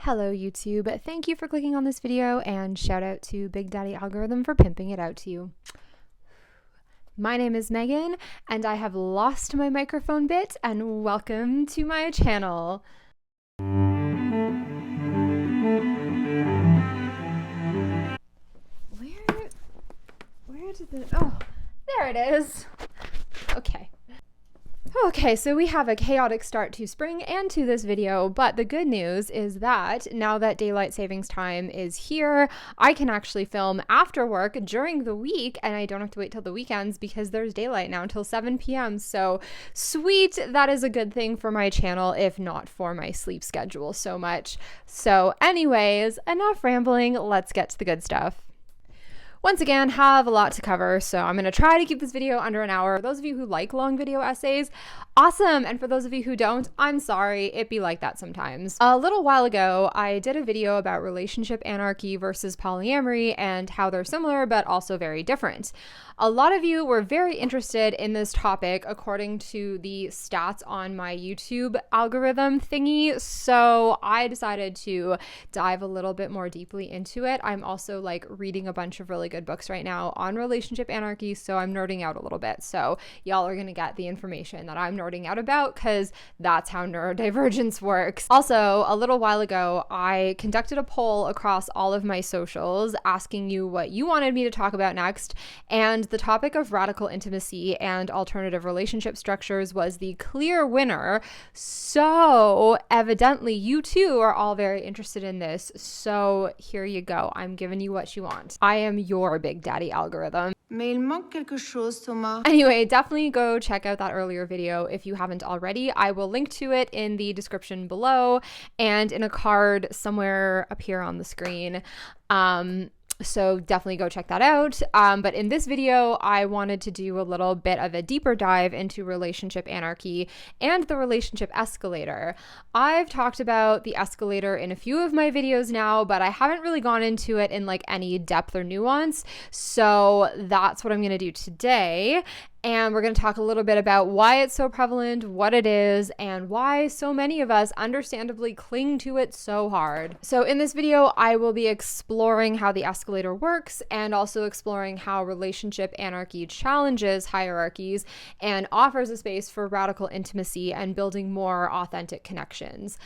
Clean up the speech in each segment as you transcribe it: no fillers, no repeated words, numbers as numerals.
Hello YouTube, thank you for clicking on this video and shout out to Big Daddy Algorithm for pimping it out to you. My name is Megan and I have lost my microphone bit and welcome to my channel. Where did the, oh, there it is. Okay, so we have a chaotic start to spring and to this video, but the good news is that now that daylight savings time is here, I can actually film after work during the week and I don't have to wait till the weekends because there's daylight now until 7 p.m. So sweet, that is a good thing for my channel, if not for my sleep schedule so much. So anyways, enough rambling, let's get to the good stuff. Once again, have a lot to cover, so I'm going to try to keep this video under an hour. For those of you who like long video essays, awesome. And for those of you who don't, I'm sorry, it be like that sometimes. A little while ago, I did a video about relationship anarchy versus polyamory and how they're similar, but also very different. A lot of you were very interested in this topic according to the stats on my YouTube algorithm thingy, so I decided to dive a little bit more deeply into it. I'm also like reading a bunch of really good books right now on relationship anarchy, so I'm nerding out a little bit. So y'all are gonna get the information that I'm nerding out about because that's how neurodivergence works. Also, a little while ago, I conducted a poll across all of my socials asking you what you wanted me to talk about next, and the topic of radical intimacy and alternative relationship structures was the clear winner. So evidently you too are all very interested in this. So here you go. I'm giving you what you want. I am your Big Daddy algorithm. Mais il manque quelque chose, Thomas. Anyway, definitely go check out that earlier video if you haven't already. I will link to it in the description below and in a card somewhere up here on the screen. So definitely go check that out. But in this video, I wanted to do a little bit of a deeper dive into relationship anarchy and the relationship escalator. I've talked about the escalator in a few of my videos now, but I haven't really gone into it in like any depth or nuance. So that's what I'm going to do today. And we're going to talk a little bit about why it's so prevalent, what it is, and why so many of us understandably cling to it so hard. So in this video, I will be exploring how the escalator works and also exploring how relationship anarchy challenges hierarchies and offers a space for radical intimacy and building more authentic connections.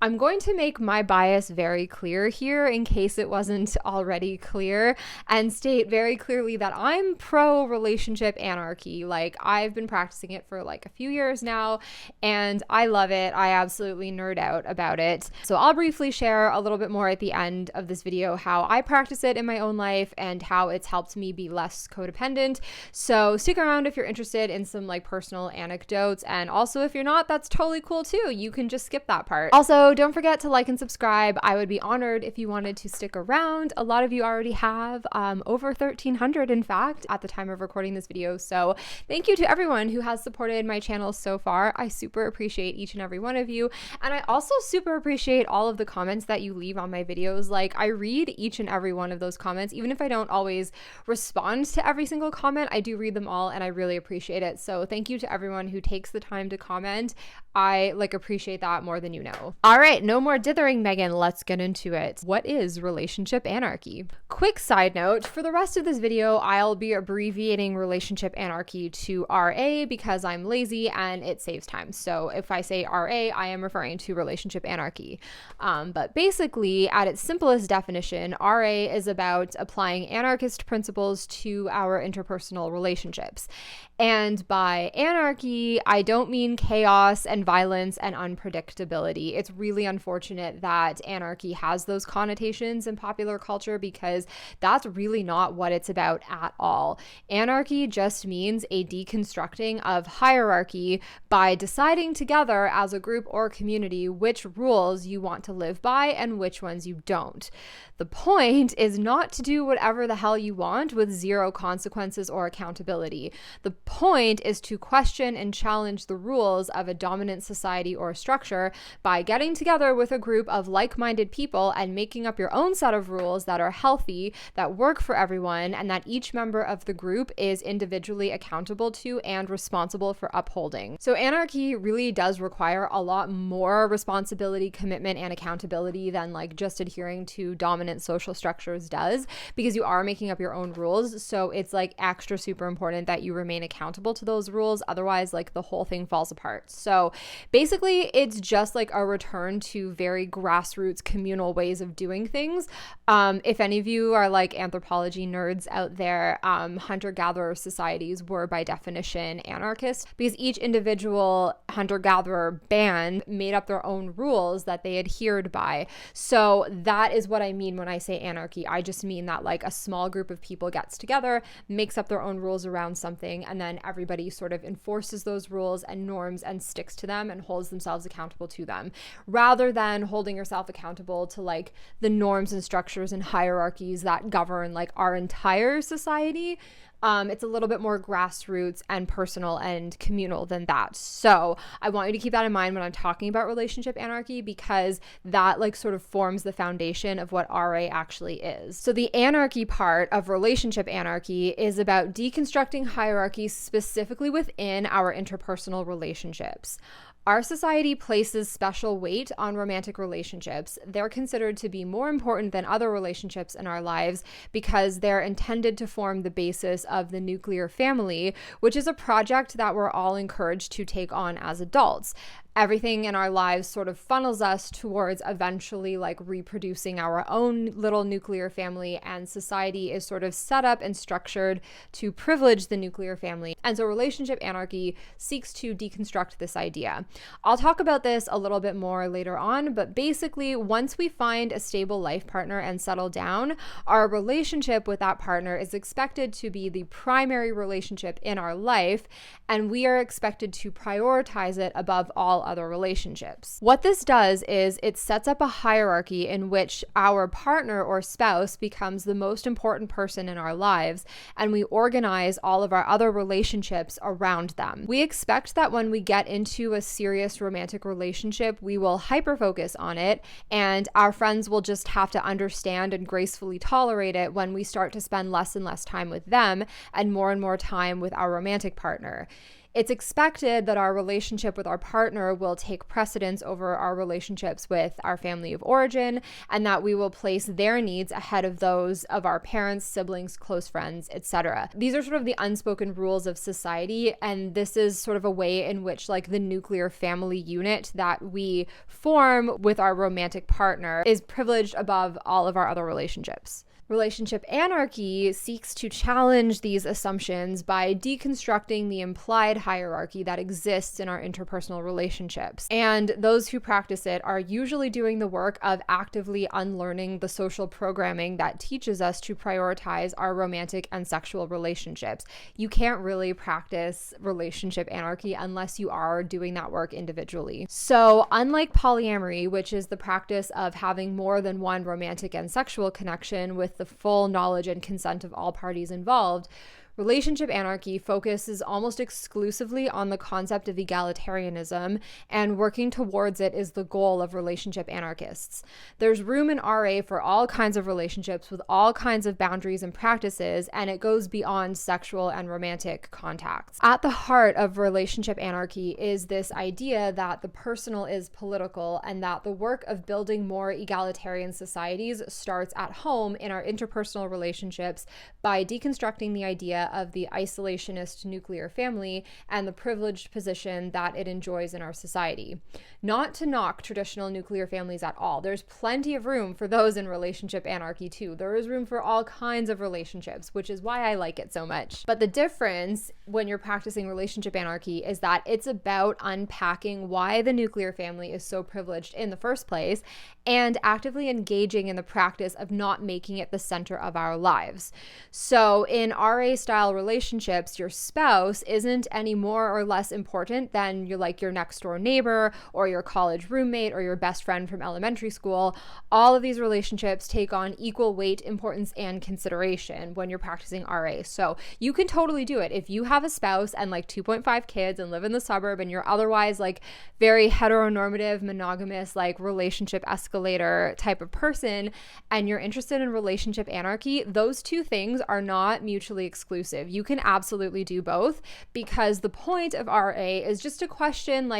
I'm going to make my bias very clear here in case it wasn't already clear, and state very clearly that I'm pro relationship anarchy. Like, I've been practicing it for like a few years now and I love it. I absolutely nerd out about it. So I'll briefly share a little bit more at the end of this video how I practice it in my own life and how it's helped me be less codependent. So stick around if you're interested in some like personal anecdotes, and also if you're not, that's totally cool too. You can just skip that part. Also, don't forget to like and subscribe. I would be honored if you wanted to stick around. A lot of you already have, over 1,300 in fact, at the time of recording this video. So thank you to everyone who has supported my channel so far. I super appreciate each and every one of you. And I also super appreciate all of the comments that you leave on my videos. Like, I read each and every one of those comments, even if I don't always respond to every single comment. I do read them all and I really appreciate it. So thank you to everyone who takes the time to comment. I like appreciate that more than you know. All right, no more dithering, Megan. Let's get into it. What is relationship anarchy? Quick side note, for the rest of this video, I'll be abbreviating relationship anarchy to RA because I'm lazy and it saves time. So if I say RA, I am referring to relationship anarchy. But basically, at its simplest definition, RA is about applying anarchist principles to our interpersonal relationships. And by anarchy, I don't mean chaos and violence and unpredictability. It's really unfortunate that anarchy has those connotations in popular culture because that's really not what it's about at all. Anarchy just means a deconstructing of hierarchy by deciding together as a group or community which rules you want to live by and which ones you don't. The point is not to do whatever the hell you want with zero consequences or accountability. The point is to question and challenge the rules of a dominant society or structure by getting getting together with a group of like-minded people and making up your own set of rules that are healthy, that work for everyone, and that each member of the group is individually accountable to and responsible for upholding. So anarchy really does require a lot more responsibility, commitment, and accountability than like just adhering to dominant social structures does, because you are making up your own rules. So it's like extra super important that you remain accountable to those rules. Otherwise, like the whole thing falls apart. So basically, it's just like a return to very grassroots communal ways of doing things. If any of you are like anthropology nerds out there, hunter-gatherer societies were by definition anarchist, because each individual hunter-gatherer band made up their own rules that they adhered by. So that is what I mean when I say anarchy. I just mean that like a small group of people gets together, makes up their own rules around something, and then everybody sort of enforces those rules and norms and sticks to them and holds themselves accountable to them, rather than holding yourself accountable to like the norms and structures and hierarchies that govern like our entire society. It's a little bit more grassroots and personal and communal than that. So I want you to keep that in mind when I'm talking about relationship anarchy, because that like sort of forms the foundation of what RA actually is. So the anarchy part of relationship anarchy is about deconstructing hierarchies specifically within our interpersonal relationships. Our society places special weight on romantic relationships. They're considered to be more important than other relationships in our lives because they're intended to form the basis of the nuclear family, which is a project that we're all encouraged to take on as adults. Everything in our lives sort of funnels us towards eventually like reproducing our own little nuclear family, and society is sort of set up and structured to privilege the nuclear family. And so relationship anarchy seeks to deconstruct this idea. I'll talk about this a little bit more later on, but basically once we find a stable life partner and settle down, our relationship with that partner is expected to be the primary relationship in our life, and we are expected to prioritize it above all other relationships. What this does is it sets up a hierarchy in which our partner or spouse becomes the most important person in our lives, and we organize all of our other relationships around them. We expect that when we get into a serious romantic relationship, we will hyper-focus on it, and our friends will just have to understand and gracefully tolerate it when we start to spend less and less time with them and more time with our romantic partner. It's expected that our relationship with our partner will take precedence over our relationships with our family of origin, and that we will place their needs ahead of those of our parents, siblings, close friends, etc. These are sort of the unspoken rules of society, and this is sort of a way in which like the nuclear family unit that we form with our romantic partner is privileged above all of our other relationships. Relationship anarchy seeks to challenge these assumptions by deconstructing the implied hierarchy that exists in our interpersonal relationships. And those who practice it are usually doing the work of actively unlearning the social programming that teaches us to prioritize our romantic and sexual relationships. You can't really practice relationship anarchy unless you are doing that work individually. So unlike polyamory, which is the practice of having more than one romantic and sexual connection with the full knowledge and consent of all parties involved, relationship anarchy focuses almost exclusively on the concept of egalitarianism, and working towards it is the goal of relationship anarchists. There's room in RA for all kinds of relationships with all kinds of boundaries and practices, and it goes beyond sexual and romantic contacts. At the heart of relationship anarchy is this idea that the personal is political, and that the work of building more egalitarian societies starts at home in our interpersonal relationships by deconstructing the idea of the isolationist nuclear family and the privileged position that it enjoys in our society. Not to knock traditional nuclear families at all. There's plenty of room for those in relationship anarchy too. There is room for all kinds of relationships, which is why I like it so much. But the difference when you're practicing relationship anarchy is that it's about unpacking why the nuclear family is so privileged in the first place, and actively engaging in the practice of not making it the center of our lives. So in RA style style relationships, your spouse isn't any more or less important than your next door neighbor or your college roommate or your best friend from elementary school. All of these relationships take on equal weight, importance, and consideration when you're practicing RA. So you can totally do it. If you have a spouse and 2.5 kids and live in the suburb and you're otherwise very heteronormative, monogamous, relationship escalator type of person, and you're interested in relationship anarchy, those two things are not mutually exclusive. You can absolutely do both, because the point of RA is just to question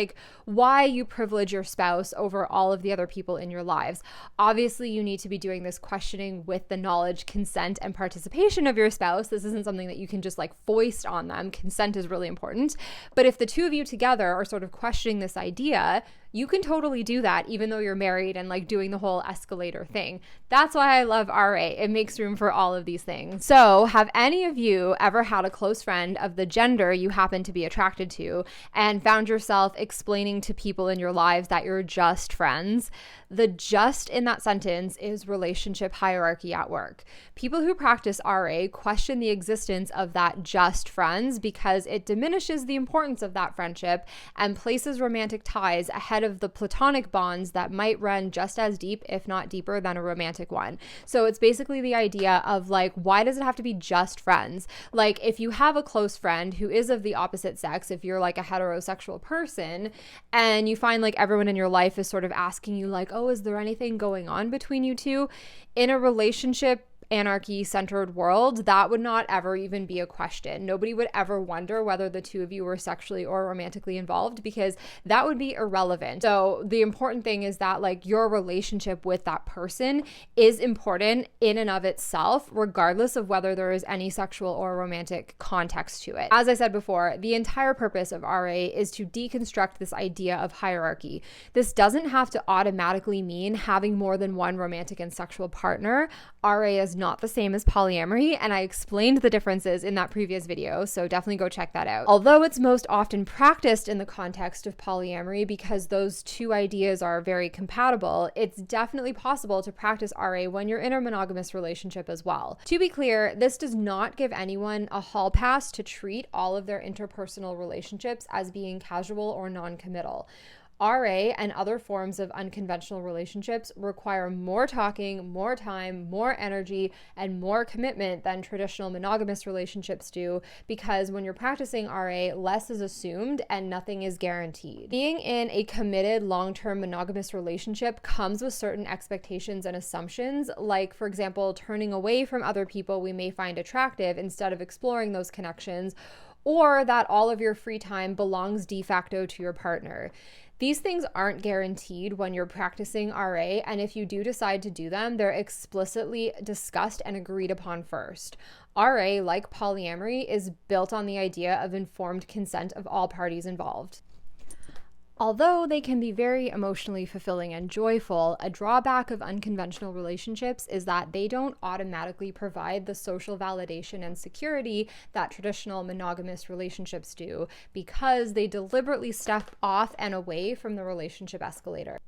why you privilege your spouse over all of the other people in your lives. Obviously, you need to be doing this questioning with the knowledge, consent, and participation of your spouse. This isn't something that you can just foist on them. Consent is really important. But if the two of you together are sort of questioning this idea, you can totally do that even though you're married and doing the whole escalator thing. That's why I love RA. It makes room for all of these things. So, have any of you ever had a close friend of the gender you happen to be attracted to and found yourself explaining to people in your lives that you're just friends? The just in that sentence is relationship hierarchy at work. People who practice RA question the existence of that just friends because it diminishes the importance of that friendship and places romantic ties ahead of the platonic bonds that might run just as deep, if not deeper, than a romantic one. So it's basically the idea of why does it have to be just friends? If you have a close friend who is of the opposite sex, if you're a heterosexual person and you find everyone in your life is sort of asking you oh, is there anything going on between you two? In a relationship anarchy-centered world, that would not ever even be a question. Nobody would ever wonder whether the two of you were sexually or romantically involved, because that would be irrelevant. So the important thing is that your relationship with that person is important in and of itself, regardless of whether there is any sexual or romantic context to it. As I said before, the entire purpose of RA is to deconstruct this idea of hierarchy. This doesn't have to automatically mean having more than one romantic and sexual partner. RA is not the same as polyamory, and I explained the differences in that previous video, so definitely go check that out. Although it's most often practiced in the context of polyamory because those two ideas are very compatible, it's definitely possible to practice RA when you're in a monogamous relationship as well. To be clear, this does not give anyone a hall pass to treat all of their interpersonal relationships as being casual or non-committal. RA and other forms of unconventional relationships require more talking, more time, more energy, and more commitment than traditional monogamous relationships do, because when you're practicing RA, less is assumed and nothing is guaranteed. Being in a committed long-term monogamous relationship comes with certain expectations and assumptions, for example, turning away from other people we may find attractive instead of exploring those connections, or that all of your free time belongs de facto to your partner. These things aren't guaranteed when you're practicing RA, and if you do decide to do them, they're explicitly discussed and agreed upon first. RA, like polyamory, is built on the idea of informed consent of all parties involved. Although they can be very emotionally fulfilling and joyful, a drawback of unconventional relationships is that they don't automatically provide the social validation and security that traditional monogamous relationships do, because they deliberately step off and away from the relationship escalator.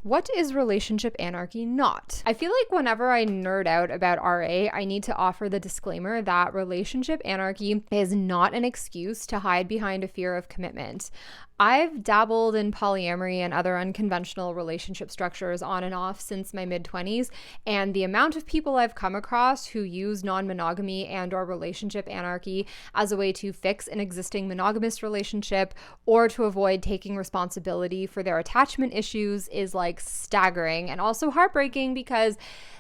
What is relationship anarchy not? I feel like whenever I nerd out about RA, I need to offer the disclaimer that relationship anarchy is not an excuse to hide behind a fear of commitment. I've dabbled in polyamory and other unconventional relationship structures on and off since my mid-20s, and the amount of people I've come across who use non-monogamy and or relationship anarchy as a way to fix an existing monogamous relationship or to avoid taking responsibility for their attachment issues is staggering, and also heartbreaking because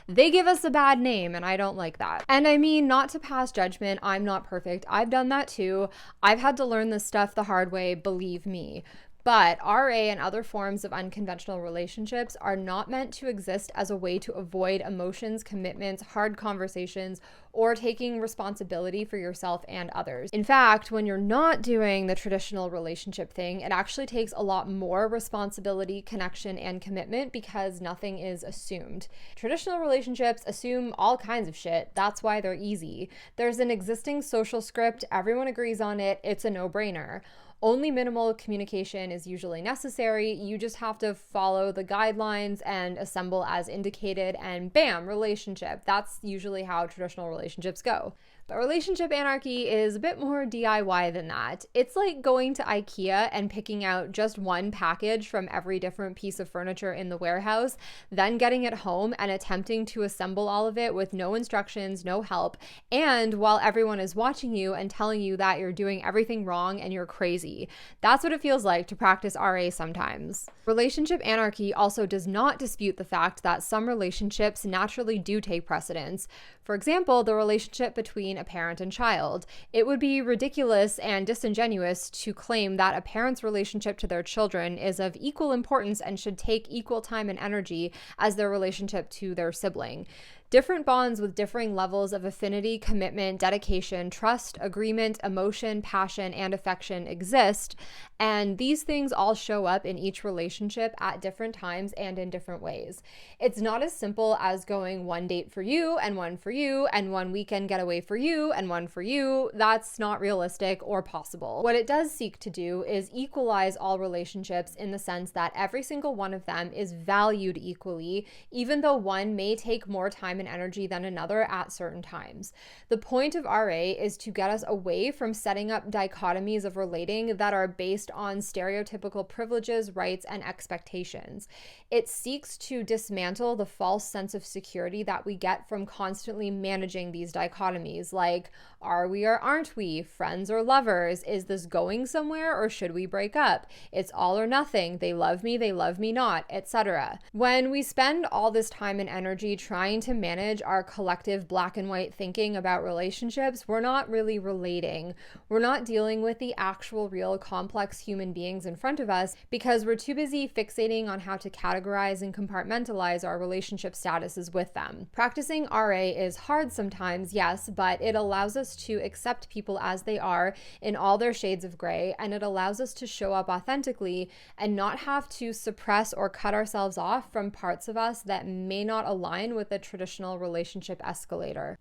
they give us a bad name, and I don't like that. And I mean, not to pass judgment, I'm not perfect. I've done that too. I've had to learn this stuff the hard way, believe me. But RA and other forms of unconventional relationships are not meant to exist as a way to avoid emotions, commitments, hard conversations, or taking responsibility for yourself and others. In fact, when you're not doing the traditional relationship thing, it actually takes a lot more responsibility, connection, and commitment because nothing is assumed. Traditional relationships assume all kinds of shit. That's why they're easy. There's an existing social script, everyone agrees on it, it's a no-brainer. Only minimal communication is usually necessary. You just have to follow the guidelines and assemble as indicated, and bam, relationship. That's usually how traditional relationships go. But relationship anarchy is a bit more DIY than that. It's like going to IKEA and picking out just one package from every different piece of furniture in the warehouse, then getting it home and attempting to assemble all of it with no instructions, no help, and while everyone is watching you and telling you that you're doing everything wrong and you're crazy. That's what it feels like to practice RA sometimes. Relationship anarchy also does not dispute the fact that some relationships naturally do take precedence. For example, the relationship between a parent and child. It would be ridiculous and disingenuous to claim that a parent's relationship to their children is of equal importance and should take equal time and energy as their relationship to their sibling. Different bonds with differing levels of affinity, commitment, dedication, trust, agreement, emotion, passion, and affection exist, and these things all show up in each relationship at different times and in different ways. It's not as simple as going one date for you, and one weekend getaway for you, and one for you. That's not realistic or possible. What it does seek to do is equalize all relationships in the sense that every single one of them is valued equally, even though one may take more time and energy than another at certain times. The point of RA is to get us away from setting up dichotomies of relating that are based on stereotypical privileges, rights, and expectations. It seeks to dismantle the false sense of security that we get from constantly managing these dichotomies, like, are we or aren't we, friends or lovers, is this going somewhere or should we break up, it's all or nothing, they love me not, etc. When we spend all this time and energy trying to manage our collective black and white thinking about relationships, we're not really relating. We're not dealing with the actual real complex human beings in front of us because we're too busy fixating on how to categorize and compartmentalize our relationship statuses with them. Practicing RA is hard sometimes, yes, but it allows us to accept people as they are in all their shades of gray, and it allows us to show up authentically and not have to suppress or cut ourselves off from parts of us that may not align with the traditional relationship escalator.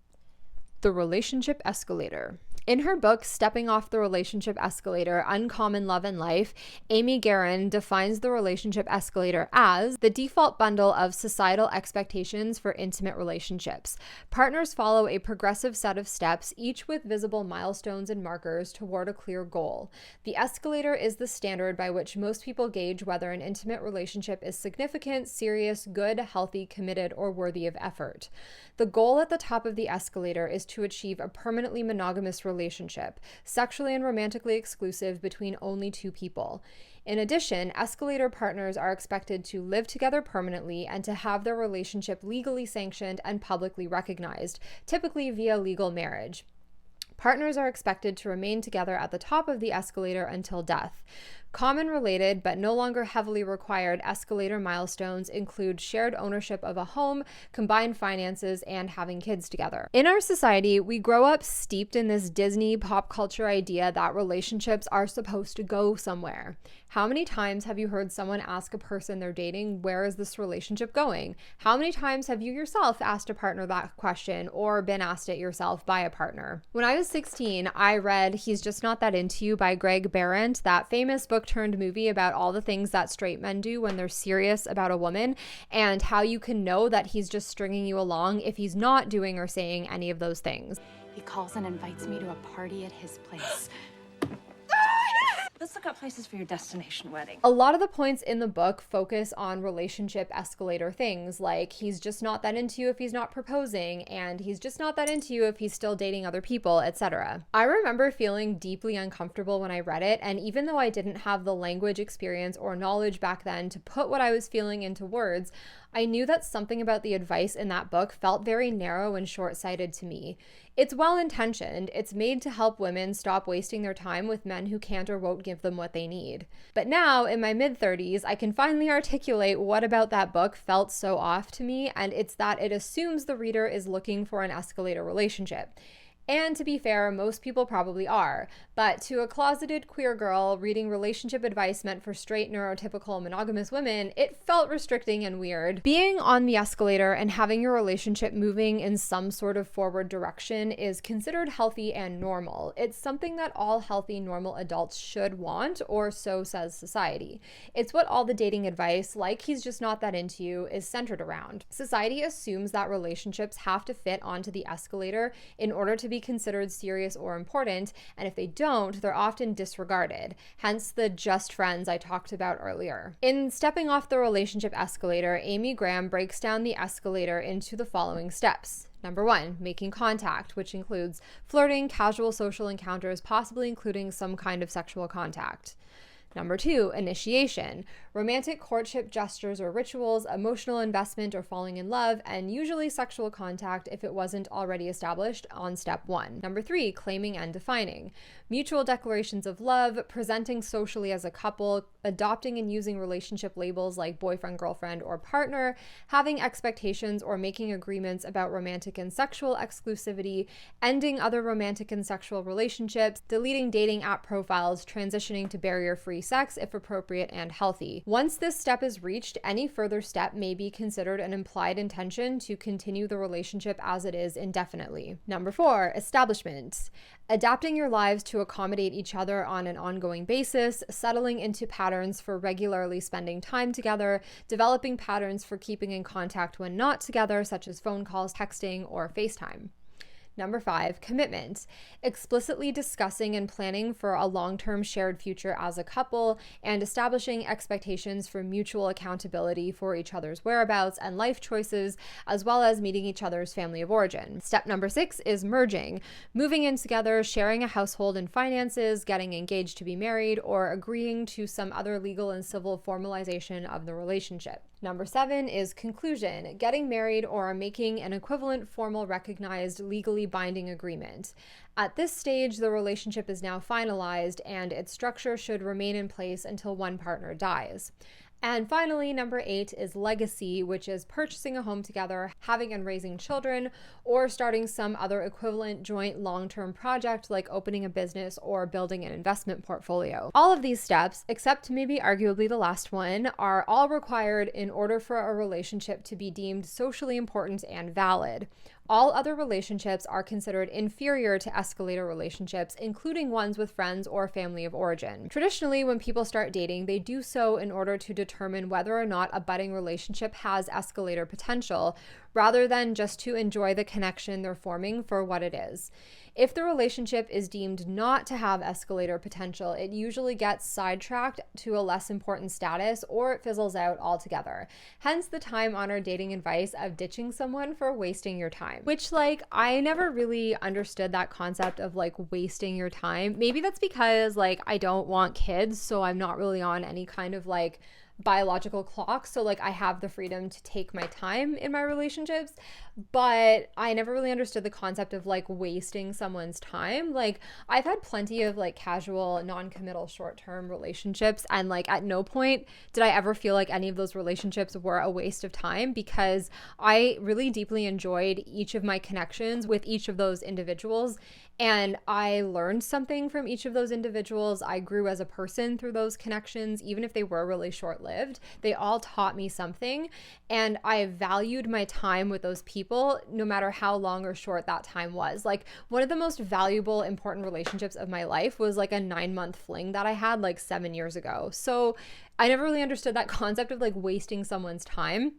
The relationship escalator. In her book, Stepping Off the Relationship Escalator, Uncommon Love and Life, Amy Guerin defines the relationship escalator as the default bundle of societal expectations for intimate relationships. Partners follow a progressive set of steps, each with visible milestones and markers toward a clear goal. The escalator is the standard by which most people gauge whether an intimate relationship is significant, serious, good, healthy, committed, or worthy of effort. The goal at the top of the escalator is to achieve a permanently monogamous relationship, sexually and romantically exclusive between only two people. In addition, escalator partners are expected to live together permanently and to have their relationship legally sanctioned and publicly recognized, typically via legal marriage. Partners are expected to remain together at the top of the escalator until death. Common related but no longer heavily required escalator milestones include shared ownership of a home, combined finances, and having kids together. In our society, we grow up steeped in this Disney pop culture idea that relationships are supposed to go somewhere. How many times have you heard someone ask a person they're dating, where is this relationship going? How many times have you yourself asked a partner that question or been asked it yourself by a partner? When I was 16, I read He's Just Not That Into You by Greg Behrendt, that famous book turned movie about all the things that straight men do when they're serious about a woman, and how you can know that he's just stringing you along if he's not doing or saying any of those things. He calls and invites me to a party at his place. Let's look up places for your destination wedding. A lot of the points in the book focus on relationship escalator things, like he's just not that into you if he's not proposing, and he's just not that into you if he's still dating other people, etc. I remember feeling deeply uncomfortable when I read it, and even though I didn't have the language experience or knowledge back then to put what I was feeling into words, I knew that something about the advice in that book felt very narrow and short-sighted to me. It's well-intentioned. It's made to help women stop wasting their time with men who can't or won't give them what they need. But now, in my mid-30s, I can finally articulate what about that book felt so off to me, and it's that it assumes the reader is looking for an escalator relationship. And to be fair, most people probably are, but to a closeted queer girl reading relationship advice meant for straight, neurotypical, monogamous women, it felt restricting and weird. Being on the escalator and having your relationship moving in some sort of forward direction is considered healthy and normal. It's something that all healthy, normal adults should want, or so says society. It's what all the dating advice, like He's Just Not That Into You, is centered around. Society assumes that relationships have to fit onto the escalator in order to be considered serious or important, and if they don't, they're often disregarded, hence the just friends I talked about earlier. In Stepping Off the Relationship Escalator, Amy Graham breaks down the escalator into the following steps. Number 1, making contact, which includes flirting, casual social encounters, possibly including some kind of sexual contact. Number 2, initiation, romantic courtship gestures or rituals, emotional investment or falling in love, and usually sexual contact if it wasn't already established on step 1. Number 3, claiming and defining, mutual declarations of love, presenting socially as a couple, adopting and using relationship labels like boyfriend, girlfriend, or partner, having expectations or making agreements about romantic and sexual exclusivity, ending other romantic and sexual relationships, deleting dating app profiles, transitioning to barrier-free sex if appropriate and healthy. Once this step is reached, any further step may be considered an implied intention to continue the relationship as it is indefinitely. Number 4, establishment. Adapting your lives to accommodate each other on an ongoing basis, settling into patterns for regularly spending time together, developing patterns for keeping in contact when not together, such as phone calls, texting, or FaceTime. Number 5, commitment. Explicitly discussing and planning for a long-term shared future as a couple and establishing expectations for mutual accountability for each other's whereabouts and life choices, as well as meeting each other's family of origin. Step number 6 is merging. Moving in together, sharing a household and finances, getting engaged to be married, or agreeing to some other legal and civil formalization of the relationship. Number 7 is conclusion, getting married or making an equivalent formal recognized legally binding agreement. At this stage, the relationship is now finalized and its structure should remain in place until one partner dies. And finally, number 8 is legacy, which is purchasing a home together, having and raising children, or starting some other equivalent joint long-term project like opening a business or building an investment portfolio. All of these steps, except maybe arguably the last one, are all required in order for a relationship to be deemed socially important and valid. All other relationships are considered inferior to escalator relationships, including ones with friends or family of origin. Traditionally, when people start dating, they do so in order to determine whether or not a budding relationship has escalator potential, rather than just to enjoy the connection they're forming for what it is. If the relationship is deemed not to have escalator potential, it usually gets sidetracked to a less important status or it fizzles out altogether. Hence the time-honored dating advice of ditching someone for wasting your time, which I never really understood that concept of wasting your time. Maybe that's because I don't want kids, so I'm not really on any kind of biological clock, so I have the freedom to take my time in my relationships, but I never really understood the concept of wasting someone's time. I've had plenty of casual non-committal short-term relationships, and at no point did I ever feel like any of those relationships were a waste of time, because I really deeply enjoyed each of my connections with each of those individuals, and I learned something from each of those individuals. I grew as a person through those connections, even if they were really short-lived. They all taught me something, and I valued my time with those people, no matter how long or short that time was. One of the most valuable, important relationships of my life was a 9-month fling that I had 7 years ago. So I never really understood that concept of wasting someone's time.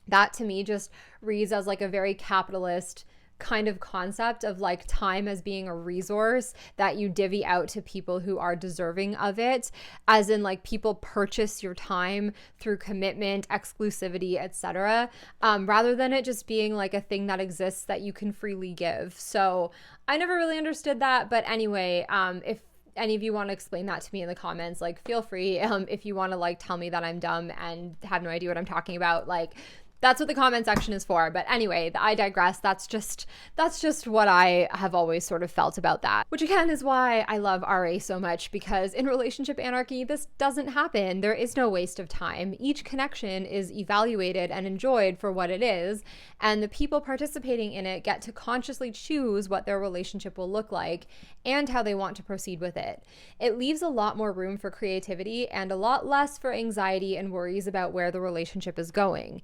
That to me just reads as a very capitalist kind of concept of time as being a resource that you divvy out to people who are deserving of it, as in people purchase your time through commitment, exclusivity, etc., rather than it just being a thing that exists that you can freely give. So I never really understood that, but anyway, if any of you want to explain that to me in the comments, feel free. If you want to tell me that I'm dumb and have no idea what I'm talking about, that's what the comment section is for. But anyway, I digress. That's just what I have always sort of felt about that, which again is why I love RA so much, because in relationship anarchy, this doesn't happen. There is no waste of time. Each connection is evaluated and enjoyed for what it is, and the people participating in it get to consciously choose what their relationship will look like and how they want to proceed with it. It leaves a lot more room for creativity and a lot less for anxiety and worries about where the relationship is going.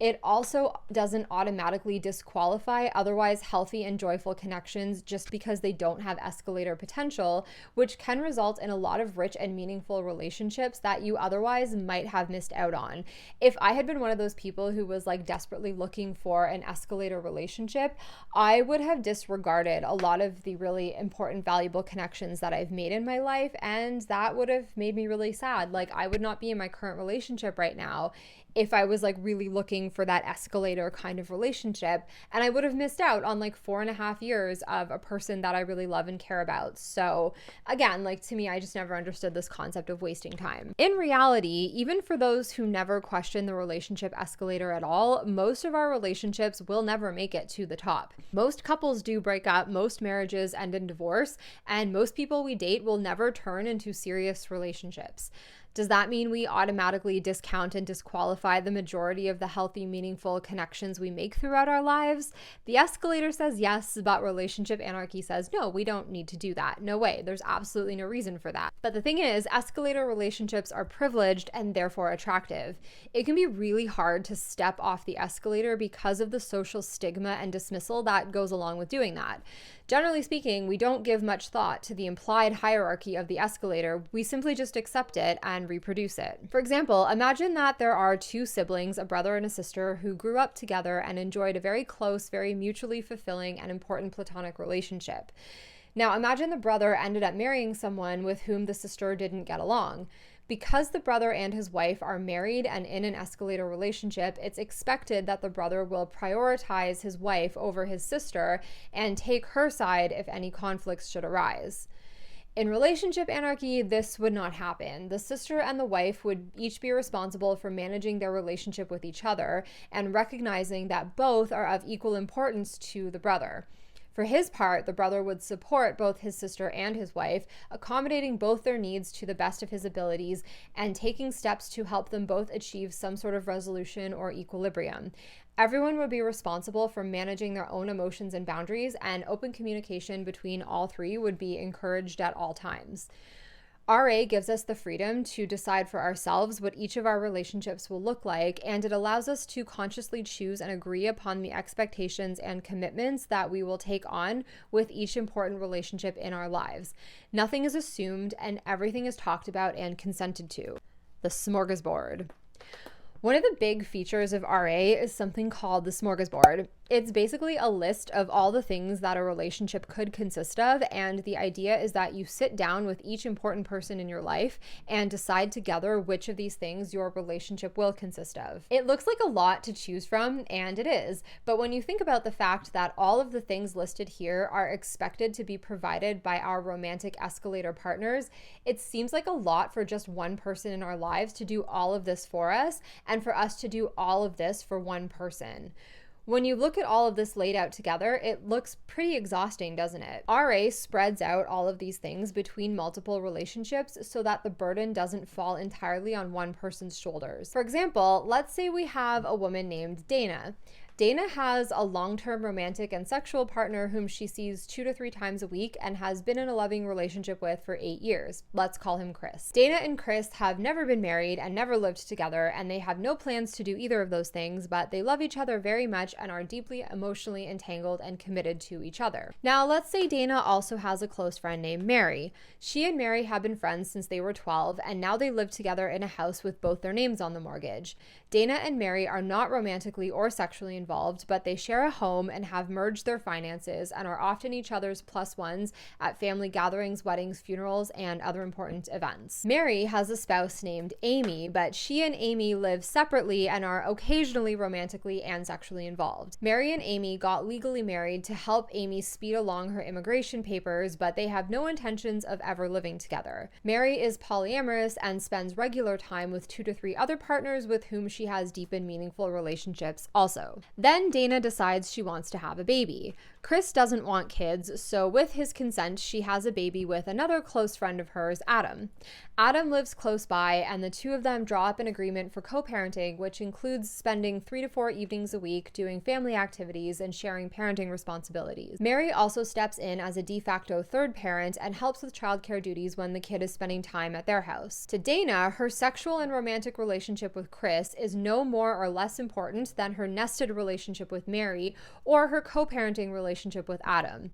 it also doesn't automatically disqualify otherwise healthy and joyful connections just because they don't have escalator potential, which can result in a lot of rich and meaningful relationships that you otherwise might have missed out on. If I had been one of those people who was like desperately looking for an escalator relationship, I would have disregarded a lot of the really important, valuable connections that I've made in my life, and that would have made me really sad. Like, I would not be in my current relationship right now if I was like really looking for that escalator kind of relationship, and I would have missed out on like 4.5 years of a person that I really love and care about. So again, like, to me, I just never understood this concept of wasting time. In reality, even for those who never question the relationship escalator at all, most of our relationships will never make it to the top. Most couples do break up, most marriages end in divorce, and most people we date will never turn into serious relationships. Does that mean we automatically discount and disqualify the majority of the healthy, meaningful connections we make throughout our lives? The escalator says yes, but relationship anarchy says no, we don't need to do that. No way. There's absolutely no reason for that. But the thing is, escalator relationships are privileged and therefore attractive. It can be really hard to step off the escalator because of the social stigma and dismissal that goes along with doing that. Generally speaking, we don't give much thought to the implied hierarchy of the escalator. We simply just accept it and reproduce it. For example, imagine that there are two siblings, a brother and a sister, who grew up together and enjoyed a very close, very mutually fulfilling and important platonic relationship. Now, imagine the brother ended up marrying someone with whom the sister didn't get along. Because the brother and his wife are married and in an escalator relationship, it's expected that the brother will prioritize his wife over his sister and take her side if any conflicts should arise. In relationship anarchy, this would not happen. The sister and the wife would each be responsible for managing their relationship with each other and recognizing that both are of equal importance to the brother. For his part, the brother would support both his sister and his wife, accommodating both their needs to the best of his abilities and taking steps to help them both achieve some sort of resolution or equilibrium. Everyone would be responsible for managing their own emotions and boundaries, and open communication between all three would be encouraged at all times. RA gives us the freedom to decide for ourselves what each of our relationships will look like, and it allows us to consciously choose and agree upon the expectations and commitments that we will take on with each important relationship in our lives. Nothing is assumed, and everything is talked about and consented to. The smorgasbord. One of the big features of RA is something called the smorgasbord. It's basically a list of all the things that a relationship could consist of, and the idea is that you sit down with each important person in your life and decide together which of these things your relationship will consist of. It looks like a lot to choose from, and it is, but when you think about the fact that all of the things listed here are expected to be provided by our romantic escalator partners, it seems like a lot for just one person in our lives to do all of this for us, and for us to do all of this for one person. When you look at all of this laid out together, it looks pretty exhausting, doesn't it? RA spreads out all of these things between multiple relationships so that the burden doesn't fall entirely on one person's shoulders. For example, let's say we have a woman named Dana. Dana has a long-term romantic and sexual partner whom she sees 2 to 3 times a week and has been in a loving relationship with for 8 years. Let's call him Chris. Dana and Chris have never been married and never lived together, and they have no plans to do either of those things, but they love each other very much and are deeply emotionally entangled and committed to each other. Now, let's say Dana also has a close friend named Mary. She and Mary have been friends since they were 12, and now they live together in a house with both their names on the mortgage. Dana and Mary are not romantically or sexually involved, but they share a home and have merged their finances and are often each other's plus ones at family gatherings, weddings, funerals, and other important events. Mary has a spouse named Amy, but she and Amy live separately and are occasionally romantically and sexually involved. Mary and Amy got legally married to help Amy speed along her immigration papers, but they have no intentions of ever living together. Mary is polyamorous and spends regular time with 2 to 3 other partners with whom she has deep and meaningful relationships also. Then Dana decides she wants to have a baby. Chris doesn't want kids, so with his consent, she has a baby with another close friend of hers, Adam. Adam lives close by, and the two of them draw up an agreement for co-parenting, which includes spending 3 to 4 evenings a week doing family activities and sharing parenting responsibilities. Mary also steps in as a de facto third parent and helps with childcare duties when the kid is spending time at their house. To Dana, her sexual and romantic relationship with Chris is no more or less important than her nested relationship with Mary or her co-parenting relationship with Adam.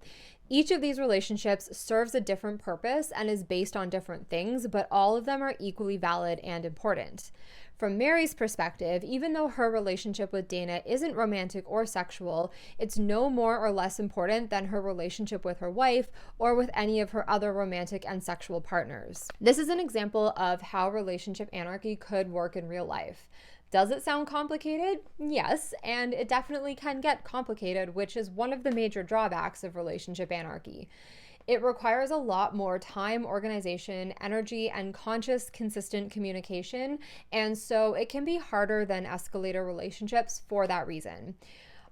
Each of these relationships serves a different purpose and is based on different things, but all of them are equally valid and important. From Mary's perspective, even though her relationship with Dana isn't romantic or sexual, it's no more or less important than her relationship with her wife or with any of her other romantic and sexual partners. This is an example of how relationship anarchy could work in real life. Does it sound complicated? Yes, and it definitely can get complicated, which is one of the major drawbacks of relationship anarchy. It requires a lot more time, organization, energy, and conscious, consistent communication, and so it can be harder than escalator relationships for that reason.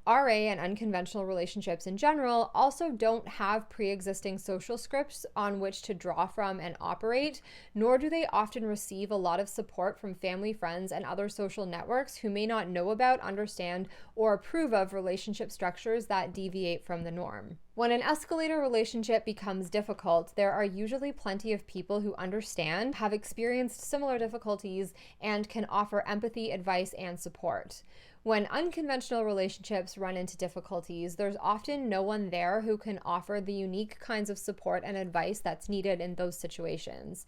RA and unconventional relationships in general also don't have pre-existing social scripts on which to draw from and operate, nor do they often receive a lot of support from family, friends, and other social networks who may not know about, understand, or approve of relationship structures that deviate from the norm. When an escalator relationship becomes difficult, there are usually plenty of people who understand, have experienced similar difficulties, and can offer empathy, advice, and support. When unconventional relationships run into difficulties, there's often no one there who can offer the unique kinds of support and advice that's needed in those situations.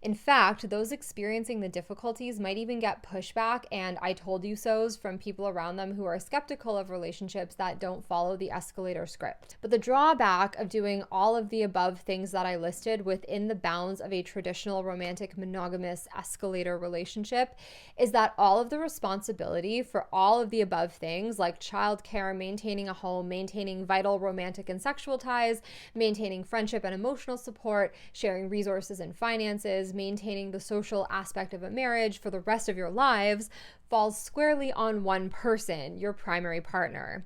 In fact, those experiencing the difficulties might even get pushback and I told you so's from people around them who are skeptical of relationships that don't follow the escalator script. But the drawback of doing all of the above things that I listed within the bounds of a traditional romantic monogamous escalator relationship is that all of the responsibility for all of the above things, like childcare, maintaining a home, maintaining vital romantic and sexual ties, maintaining friendship and emotional support, sharing resources and finances, maintaining the social aspect of a marriage for the rest of your lives, falls squarely on one person, your primary partner.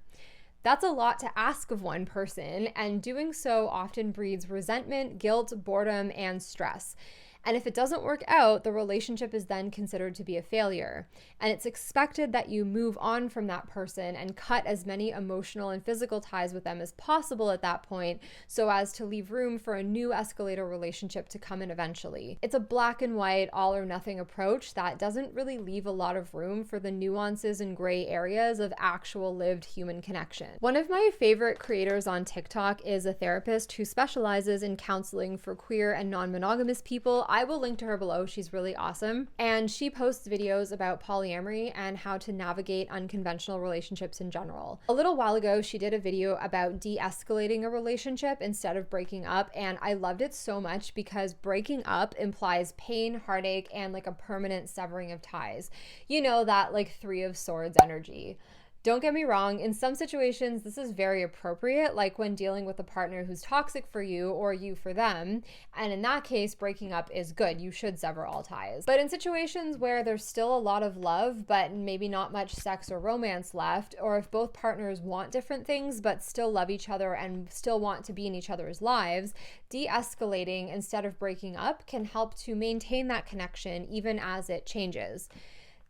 That's a lot to ask of one person, and doing so often breeds resentment, guilt, boredom, and stress. And if it doesn't work out, the relationship is then considered to be a failure. And it's expected that you move on from that person and cut as many emotional and physical ties with them as possible at that point, so as to leave room for a new escalator relationship to come in eventually. It's a black and white, all or nothing approach that doesn't really leave a lot of room for the nuances and gray areas of actual lived human connection. One of my favorite creators on TikTok is a therapist who specializes in counseling for queer and non-monogamous people. I will link to her below. She's really awesome. And she posts videos about polyamory and how to navigate unconventional relationships in general. A little while ago, she did a video about de-escalating a relationship instead of breaking up. And I loved it so much because breaking up implies pain, heartache, and like a permanent severing of ties. You know, that like 3 of Swords energy. Don't get me wrong, in some situations, this is very appropriate, like when dealing with a partner who's toxic for you or you for them. And in that case, breaking up is good. You should sever all ties. But in situations where there's still a lot of love, but maybe not much sex or romance left, or if both partners want different things, but still love each other and still want to be in each other's lives, de-escalating instead of breaking up can help to maintain that connection even as it changes.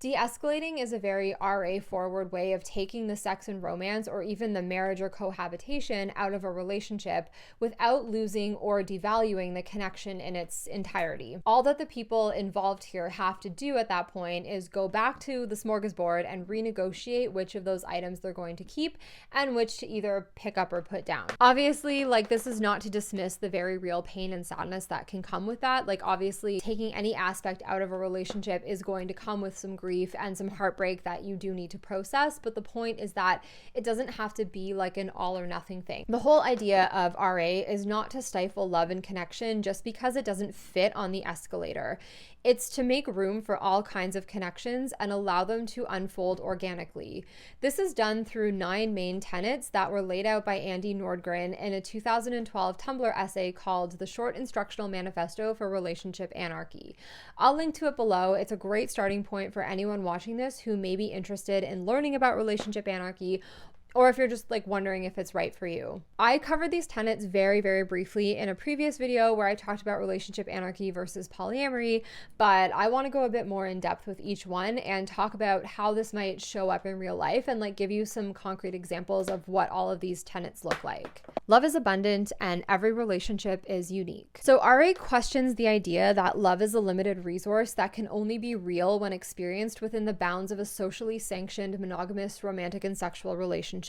De-escalating is a very RA-forward way of taking the sex and romance or even the marriage or cohabitation out of a relationship without losing or devaluing the connection in its entirety. All that the people involved here have to do at that point is go back to the smorgasbord and renegotiate which of those items they're going to keep and which to either pick up or put down. Obviously, like, this is not to dismiss the very real pain and sadness that can come with that. Like, obviously, taking any aspect out of a relationship is going to come with some grief and some heartbreak that you do need to process, but the point is that it doesn't have to be like an all or nothing thing. The whole idea of RA is not to stifle love and connection just because it doesn't fit on the escalator. It's to make room for all kinds of connections and allow them to unfold organically. This is done through 9 main tenets that were laid out by Andy Nordgren in a 2012 Tumblr essay called The Short Instructional Manifesto for Relationship Anarchy. I'll link to it below. It's a great starting point for anyone anyone watching this who may be interested in learning about relationship anarchy, or if you're just like wondering if it's right for you. I covered these tenets very, very briefly in a previous video where I talked about relationship anarchy versus polyamory, but I want to go a bit more in depth with each one and talk about how this might show up in real life and like give you some concrete examples of what all of these tenets look like. Love is abundant and every relationship is unique. So RA questions the idea that love is a limited resource that can only be real when experienced within the bounds of a socially sanctioned monogamous romantic and sexual relationship.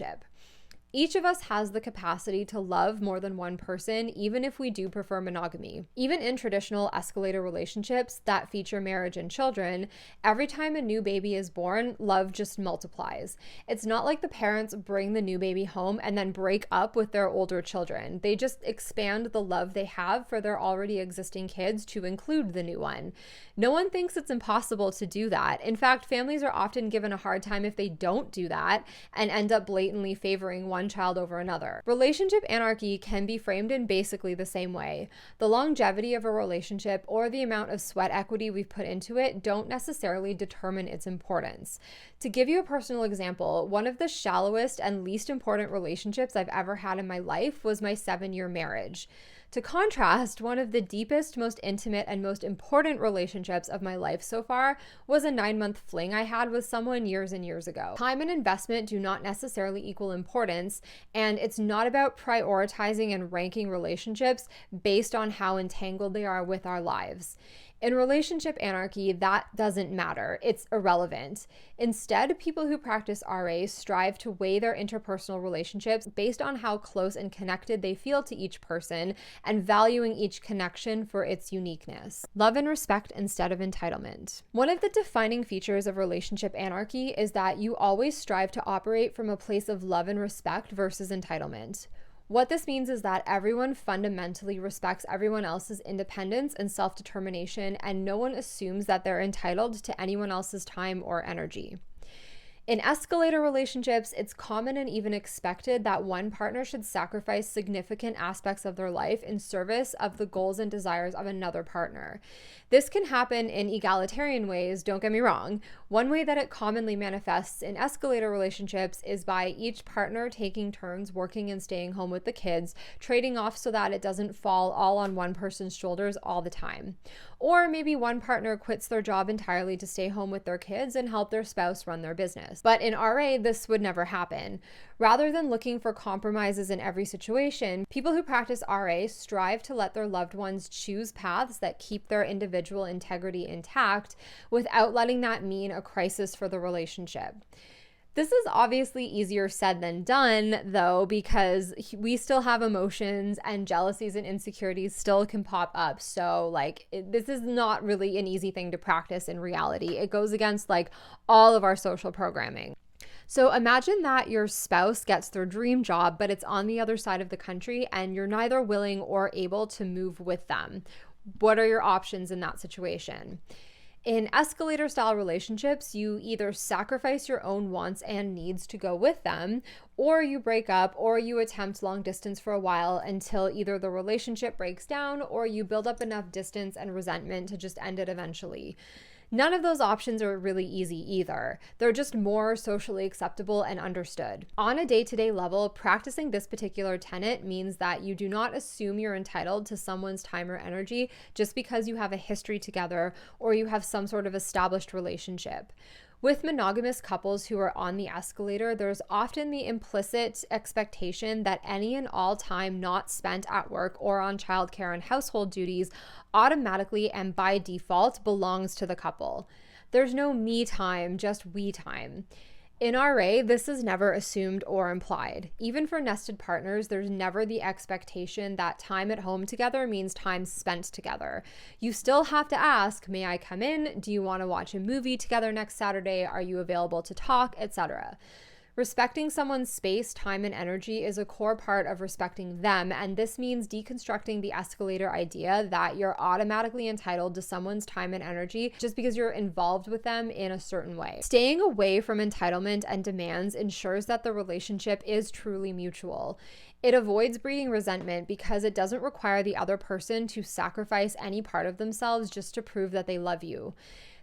Each of us has the capacity to love more than one person, even if we do prefer monogamy. Even in traditional escalator relationships that feature marriage and children, every time a new baby is born, love just multiplies. It's not like the parents bring the new baby home and then break up with their older children. They just expand the love they have for their already existing kids to include the new one. No one thinks it's impossible to do that. In fact, families are often given a hard time if they don't do that and end up blatantly favoring one child over another. Relationship anarchy can be framed in basically the same way. The longevity of a relationship or the amount of sweat equity we've put into it don't necessarily determine its importance. To give you a personal example, one of the shallowest and least important relationships I've ever had in my life was my 7-year marriage. To contrast, one of the deepest, most intimate, and most important relationships of my life so far was a 9-month fling I had with someone years and years ago. Time and investment do not necessarily equal importance, and it's not about prioritizing and ranking relationships based on how entangled they are with our lives. In relationship anarchy, that doesn't matter. It's irrelevant. Instead, people who practice RA strive to weigh their interpersonal relationships based on how close and connected they feel to each person and valuing each connection for its uniqueness. Love and respect instead of entitlement. One of the defining features of relationship anarchy is that you always strive to operate from a place of love and respect versus entitlement. What this means is that everyone fundamentally respects everyone else's independence and self-determination, and no one assumes that they're entitled to anyone else's time or energy. In escalator relationships, it's common and even expected that one partner should sacrifice significant aspects of their life in service of the goals and desires of another partner. This can happen in egalitarian ways, don't get me wrong. One way that it commonly manifests in escalator relationships is by each partner taking turns working and staying home with the kids, trading off so that it doesn't fall all on one person's shoulders all the time. Or maybe one partner quits their job entirely to stay home with their kids and help their spouse run their business. But in RA, this would never happen. Rather than looking for compromises in every situation, people who practice RA strive to let their loved ones choose paths that keep their individual integrity intact without letting that mean a crisis for the relationship. This is obviously easier said than done, though, because we still have emotions and jealousies and insecurities still can pop up. So this is not really an easy thing to practice in reality. It goes against all of our social programming. So imagine that your spouse gets their dream job, but it's on the other side of the country and you're neither willing or able to move with them. What are your options in that situation? In escalator style relationships, you either sacrifice your own wants and needs to go with them, or you break up, or you attempt long distance for a while until either the relationship breaks down or you build up enough distance and resentment to just end it eventually. None of those options are really easy either. They're just more socially acceptable and understood. On a day-to-day level, practicing this particular tenet means that you do not assume you're entitled to someone's time or energy just because you have a history together or you have some sort of established relationship. With monogamous couples who are on the escalator, there's often the implicit expectation that any and all time not spent at work or on childcare and household duties automatically and by default belongs to the couple. There's no me time, just we time. In RA, this is never assumed or implied. Even for nested partners, there's never the expectation that time at home together means time spent together. You still have to ask, may I come in? Do you want to watch a movie together next Saturday? Are you available to talk, etc.? Respecting someone's space, time, and energy is a core part of respecting them, and this means deconstructing the escalator idea that you're automatically entitled to someone's time and energy just because you're involved with them in a certain way. Staying away from entitlement and demands ensures that the relationship is truly mutual. It avoids breeding resentment because it doesn't require the other person to sacrifice any part of themselves just to prove that they love you.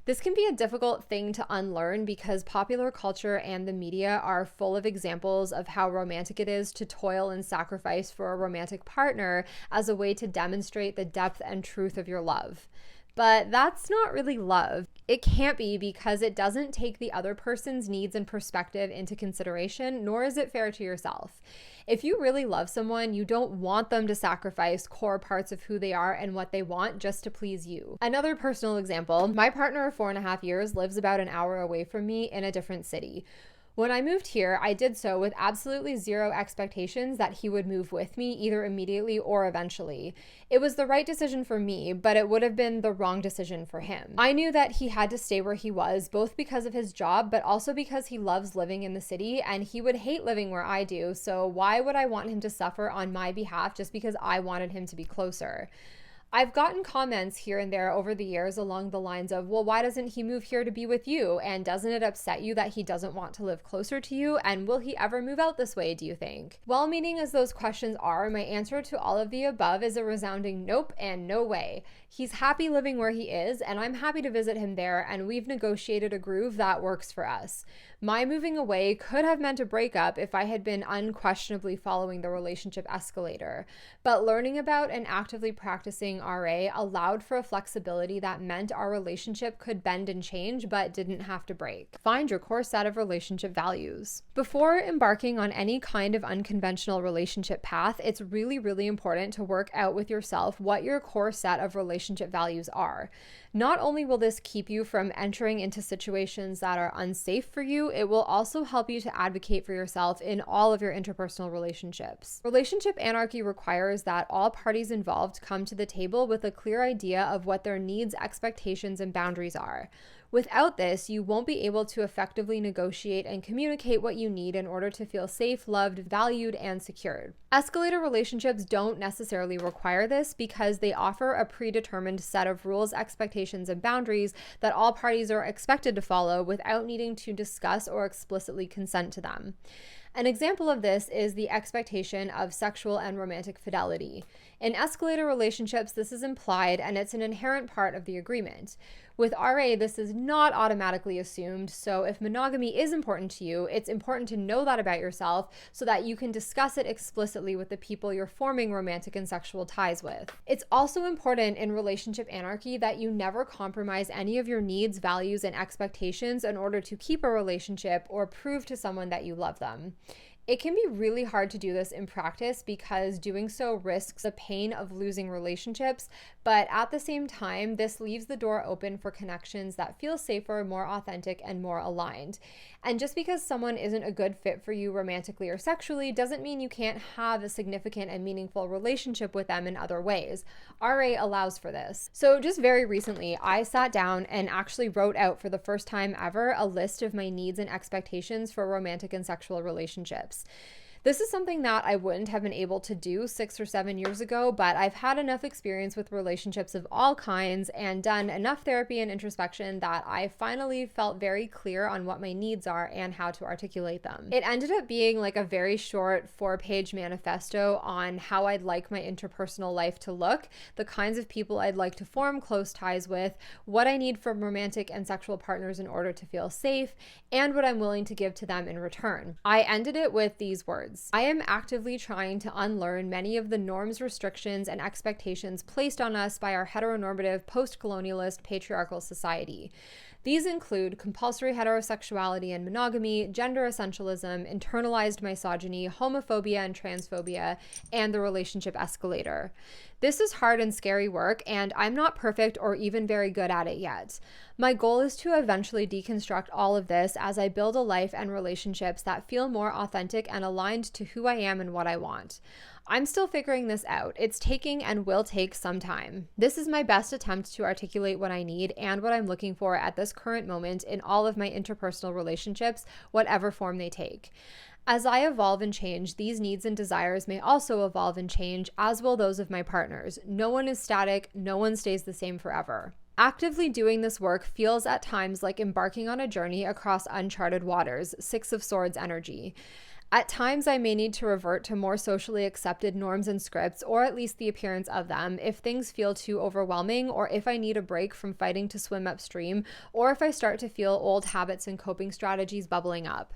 This can be a difficult thing to unlearn because popular culture and the media are full of examples of how romantic it is to toil and sacrifice for a romantic partner as a way to demonstrate the depth and truth of your love. But that's not really love. It can't be because it doesn't take the other person's needs and perspective into consideration, nor is it fair to yourself. If you really love someone, you don't want them to sacrifice core parts of who they are and what they want just to please you. Another personal example, my partner of 4.5 years lives about an hour away from me in a different city. When I moved here, I did so with absolutely zero expectations that he would move with me either immediately or eventually. It was the right decision for me, but it would have been the wrong decision for him. I knew that he had to stay where he was, both because of his job, but also because he loves living in the city and he would hate living where I do. So why would I want him to suffer on my behalf just because I wanted him to be closer? I've gotten comments here and there over the years along the lines of, well, why doesn't he move here to be with you? And doesn't it upset you that he doesn't want to live closer to you? And will he ever move out this way, do you think? Well-meaning as those questions are, my answer to all of the above is a resounding nope and no way. He's happy living where he is, and I'm happy to visit him there, and we've negotiated a groove that works for us. My moving away could have meant a breakup if I had been unquestionably following the relationship escalator, but learning about and actively practicing RA allowed for a flexibility that meant our relationship could bend and change, but didn't have to break. Find your core set of relationship values. Before embarking on any kind of unconventional relationship path, it's really, really important to work out with yourself what your core set of relationship values are. Not only will this keep you from entering into situations that are unsafe for you, it will also help you to advocate for yourself in all of your interpersonal relationships. Relationship anarchy requires that all parties involved come to the table with a clear idea of what their needs, expectations, and boundaries are. Without this, you won't be able to effectively negotiate and communicate what you need in order to feel safe, loved, valued, and secured. Escalator relationships don't necessarily require this because they offer a predetermined set of rules, expectations, and boundaries that all parties are expected to follow without needing to discuss or explicitly consent to them. An example of this is the expectation of sexual and romantic fidelity. In escalator relationships, this is implied and it's an inherent part of the agreement. With RA, this is not automatically assumed, so if monogamy is important to you, it's important to know that about yourself so that you can discuss it explicitly with the people you're forming romantic and sexual ties with. It's also important in relationship anarchy that you never compromise any of your needs, values, and expectations in order to keep a relationship or prove to someone that you love them. It can be really hard to do this in practice because doing so risks the pain of losing relationships, but at the same time, this leaves the door open for connections that feel safer, more authentic, and more aligned. And just because someone isn't a good fit for you romantically or sexually doesn't mean you can't have a significant and meaningful relationship with them in other ways. RA allows for this. So just very recently, I sat down and actually wrote out for the first time ever a list of my needs and expectations for romantic and sexual relationships. This is something that I wouldn't have been able to do 6 or 7 years ago, but I've had enough experience with relationships of all kinds and done enough therapy and introspection that I finally felt very clear on what my needs are and how to articulate them. It ended up being like a very short 4-page manifesto on how I'd like my interpersonal life to look, the kinds of people I'd like to form close ties with, what I need from romantic and sexual partners in order to feel safe, and what I'm willing to give to them in return. I ended it with these words. I am actively trying to unlearn many of the norms, restrictions, and expectations placed on us by our heteronormative, post-colonialist, patriarchal society. These include compulsory heterosexuality and monogamy, gender essentialism, internalized misogyny, homophobia and transphobia, and the relationship escalator. This is hard and scary work, and I'm not perfect or even very good at it yet. My goal is to eventually deconstruct all of this as I build a life and relationships that feel more authentic and aligned to who I am and what I want. I'm still figuring this out. It's taking and will take some time. This is my best attempt to articulate what I need and what I'm looking for at this current moment in all of my interpersonal relationships, whatever form they take. As I evolve and change, these needs and desires may also evolve and change, as will those of my partners. No one is static, no one stays the same forever. Actively doing this work feels at times like embarking on a journey across uncharted waters, Six of Swords energy. At times, I may need to revert to more socially accepted norms and scripts, or at least the appearance of them, if things feel too overwhelming, or if I need a break from fighting to swim upstream, or if I start to feel old habits and coping strategies bubbling up.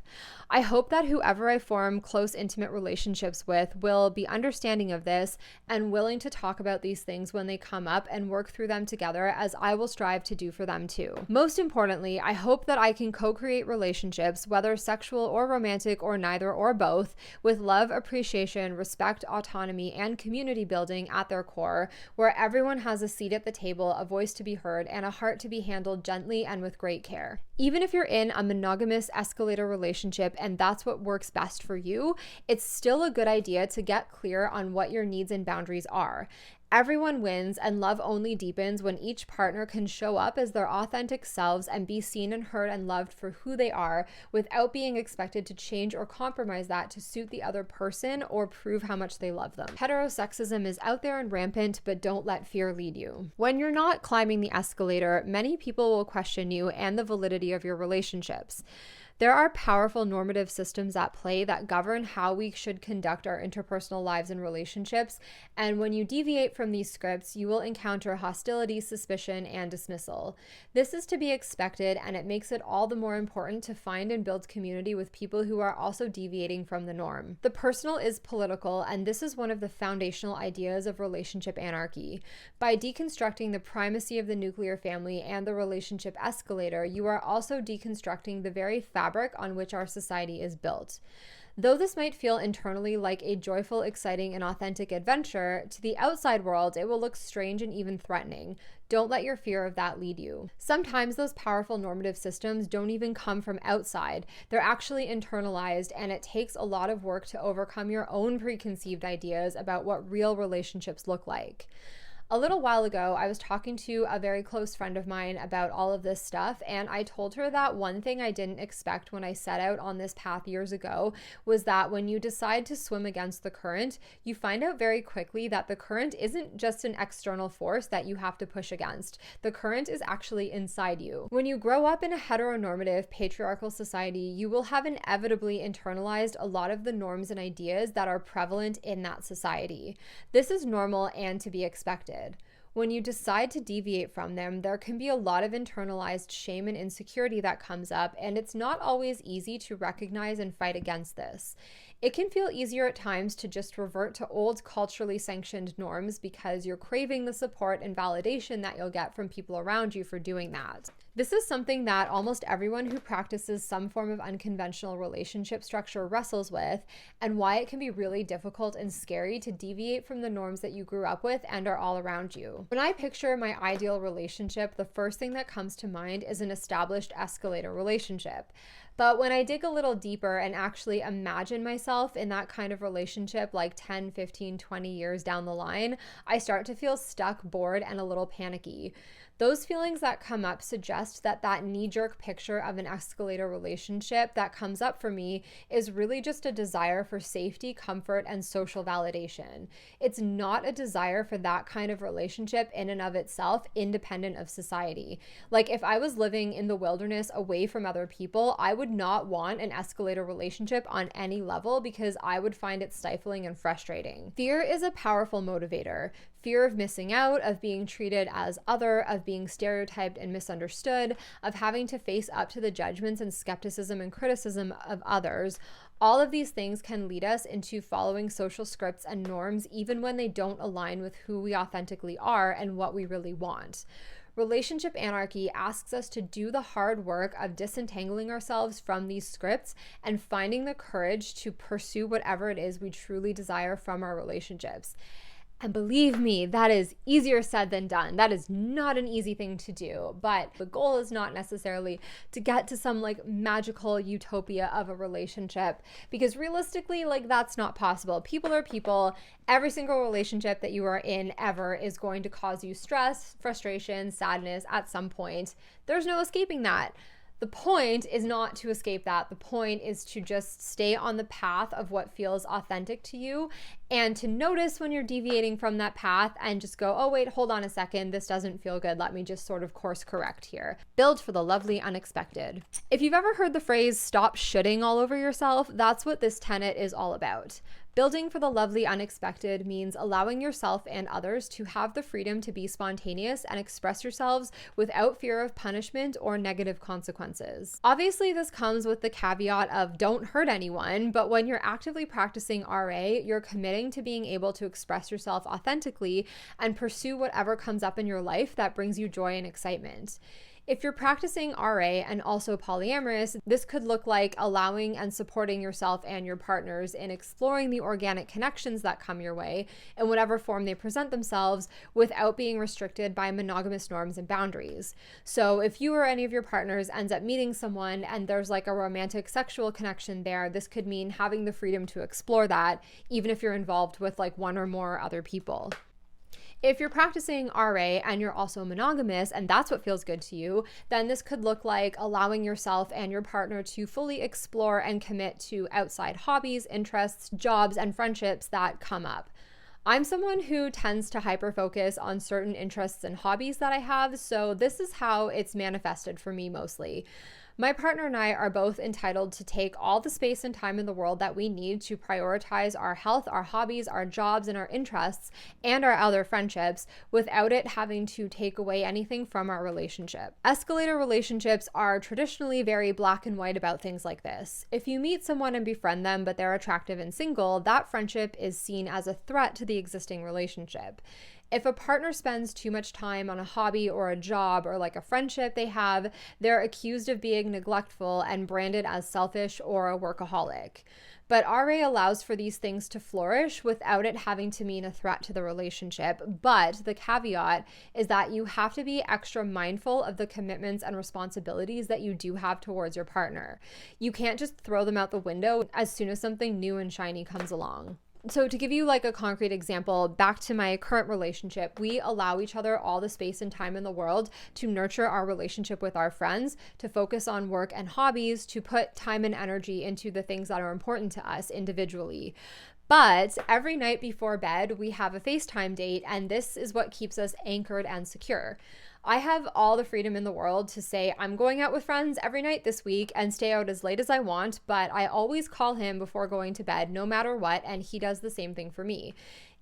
I hope that whoever I form close, intimate relationships with will be understanding of this and willing to talk about these things when they come up and work through them together, as I will strive to do for them too. Most importantly, I hope that I can co-create relationships, whether sexual or romantic or neither or both, with love, appreciation, respect, autonomy, and community building at their core, where everyone has a seat at the table, a voice to be heard, and a heart to be handled gently and with great care. Even if you're in a monogamous escalator relationship and that's what works best for you, it's still a good idea to get clear on what your needs and boundaries are. Everyone wins, and love only deepens when each partner can show up as their authentic selves and be seen and heard and loved for who they are, without being expected to change or compromise that to suit the other person or prove how much they love them. Heterosexism is out there and rampant, but don't let fear lead you. When you're not climbing the escalator, many people will question you and the validity of your relationships. There are powerful normative systems at play that govern how we should conduct our interpersonal lives and relationships, and when you deviate from these scripts, you will encounter hostility, suspicion, and dismissal. This is to be expected, and it makes it all the more important to find and build community with people who are also deviating from the norm. The personal is political, and this is one of the foundational ideas of relationship anarchy. By deconstructing the primacy of the nuclear family and the relationship escalator, you are also deconstructing the very fabric on which our society is built. Though this might feel internally like a joyful, exciting, and authentic adventure, to the outside world, it will look strange and even threatening. Don't let your fear of that lead you. Sometimes those powerful normative systems don't even come from outside. They're actually internalized, and it takes a lot of work to overcome your own preconceived ideas about what real relationships look like. A little while ago, I was talking to a very close friend of mine about all of this stuff, and I told her that one thing I didn't expect when I set out on this path years ago was that when you decide to swim against the current, you find out very quickly that the current isn't just an external force that you have to push against. The current is actually inside you. When you grow up in a heteronormative, patriarchal society, you will have inevitably internalized a lot of the norms and ideas that are prevalent in that society. This is normal and to be expected. When you decide to deviate from them, there can be a lot of internalized shame and insecurity that comes up, and it's not always easy to recognize and fight against this. It can feel easier at times to just revert to old culturally sanctioned norms because you're craving the support and validation that you'll get from people around you for doing that. This is something that almost everyone who practices some form of unconventional relationship structure wrestles with, and why it can be really difficult and scary to deviate from the norms that you grew up with and are all around you. When I picture my ideal relationship, the first thing that comes to mind is an established escalator relationship. But when I dig a little deeper and actually imagine myself in that kind of relationship like 10, 15, 20 years down the line, I start to feel stuck, bored, and a little panicky. Those feelings that come up suggest that that knee-jerk picture of an escalator relationship that comes up for me is really just a desire for safety, comfort, and social validation. It's not a desire for that kind of relationship in and of itself, independent of society. Like if I was living in the wilderness away from other people, I would not want an escalator relationship on any level because I would find it stifling and frustrating. Fear is a powerful motivator. Fear of missing out, of being treated as other, of being stereotyped and misunderstood, of having to face up to the judgments and skepticism and criticism of others. All of these things can lead us into following social scripts and norms even when they don't align with who we authentically are and what we really want. Relationship anarchy asks us to do the hard work of disentangling ourselves from these scripts and finding the courage to pursue whatever it is we truly desire from our relationships. And believe me, that is easier said than done. That is not an easy thing to do, but the goal is not necessarily to get to some like magical utopia of a relationship, because realistically, like that's not possible. People are people. Every single relationship that you are in ever is going to cause you stress, frustration, sadness at some point. There's no escaping that. The point is not to escape that. The point is to just stay on the path of what feels authentic to you and to notice when you're deviating from that path and just go, oh, wait, hold on a second. This doesn't feel good. Let me just sort of course correct here. Build for the lovely unexpected. If you've ever heard the phrase stop shoulding all over yourself, that's what this tenet is all about. Building for the lovely unexpected means allowing yourself and others to have the freedom to be spontaneous and express yourselves without fear of punishment or negative consequences. Obviously, this comes with the caveat of don't hurt anyone, but when you're actively practicing RA, you're committing to being able to express yourself authentically and pursue whatever comes up in your life that brings you joy and excitement. If you're practicing RA and also polyamorous, this could look like allowing and supporting yourself and your partners in exploring the organic connections that come your way in whatever form they present themselves without being restricted by monogamous norms and boundaries. So if you or any of your partners ends up meeting someone and there's like a romantic sexual connection there, this could mean having the freedom to explore that, even if you're involved with like one or more other people. If you're practicing RA and you're also monogamous and that's what feels good to you, then this could look like allowing yourself and your partner to fully explore and commit to outside hobbies, interests, jobs, and friendships that come up. I'm someone who tends to hyper-focus on certain interests and hobbies that I have, so this is how it's manifested for me mostly. My partner and I are both entitled to take all the space and time in the world that we need to prioritize our health, our hobbies, our jobs, and our interests, and our other friendships without it having to take away anything from our relationship. Escalator relationships are traditionally very black and white about things like this. If you meet someone and befriend them, but they're attractive and single, that friendship is seen as a threat to the existing relationship. If a partner spends too much time on a hobby or a job or like a friendship they have, they're accused of being neglectful and branded as selfish or a workaholic. But RA allows for these things to flourish without it having to mean a threat to the relationship. But the caveat is that you have to be extra mindful of the commitments and responsibilities that you do have towards your partner. You can't just throw them out the window as soon as something new and shiny comes along. So to give you like a concrete example, back to my current relationship, we allow each other all the space and time in the world to nurture our relationship with our friends, to focus on work and hobbies, to put time and energy into the things that are important to us individually. But every night before bed, we have a FaceTime date, and this is what keeps us anchored and secure. I have all the freedom in the world to say I'm going out with friends every night this week and stay out as late as I want, but I always call him before going to bed no matter what, and he does the same thing for me.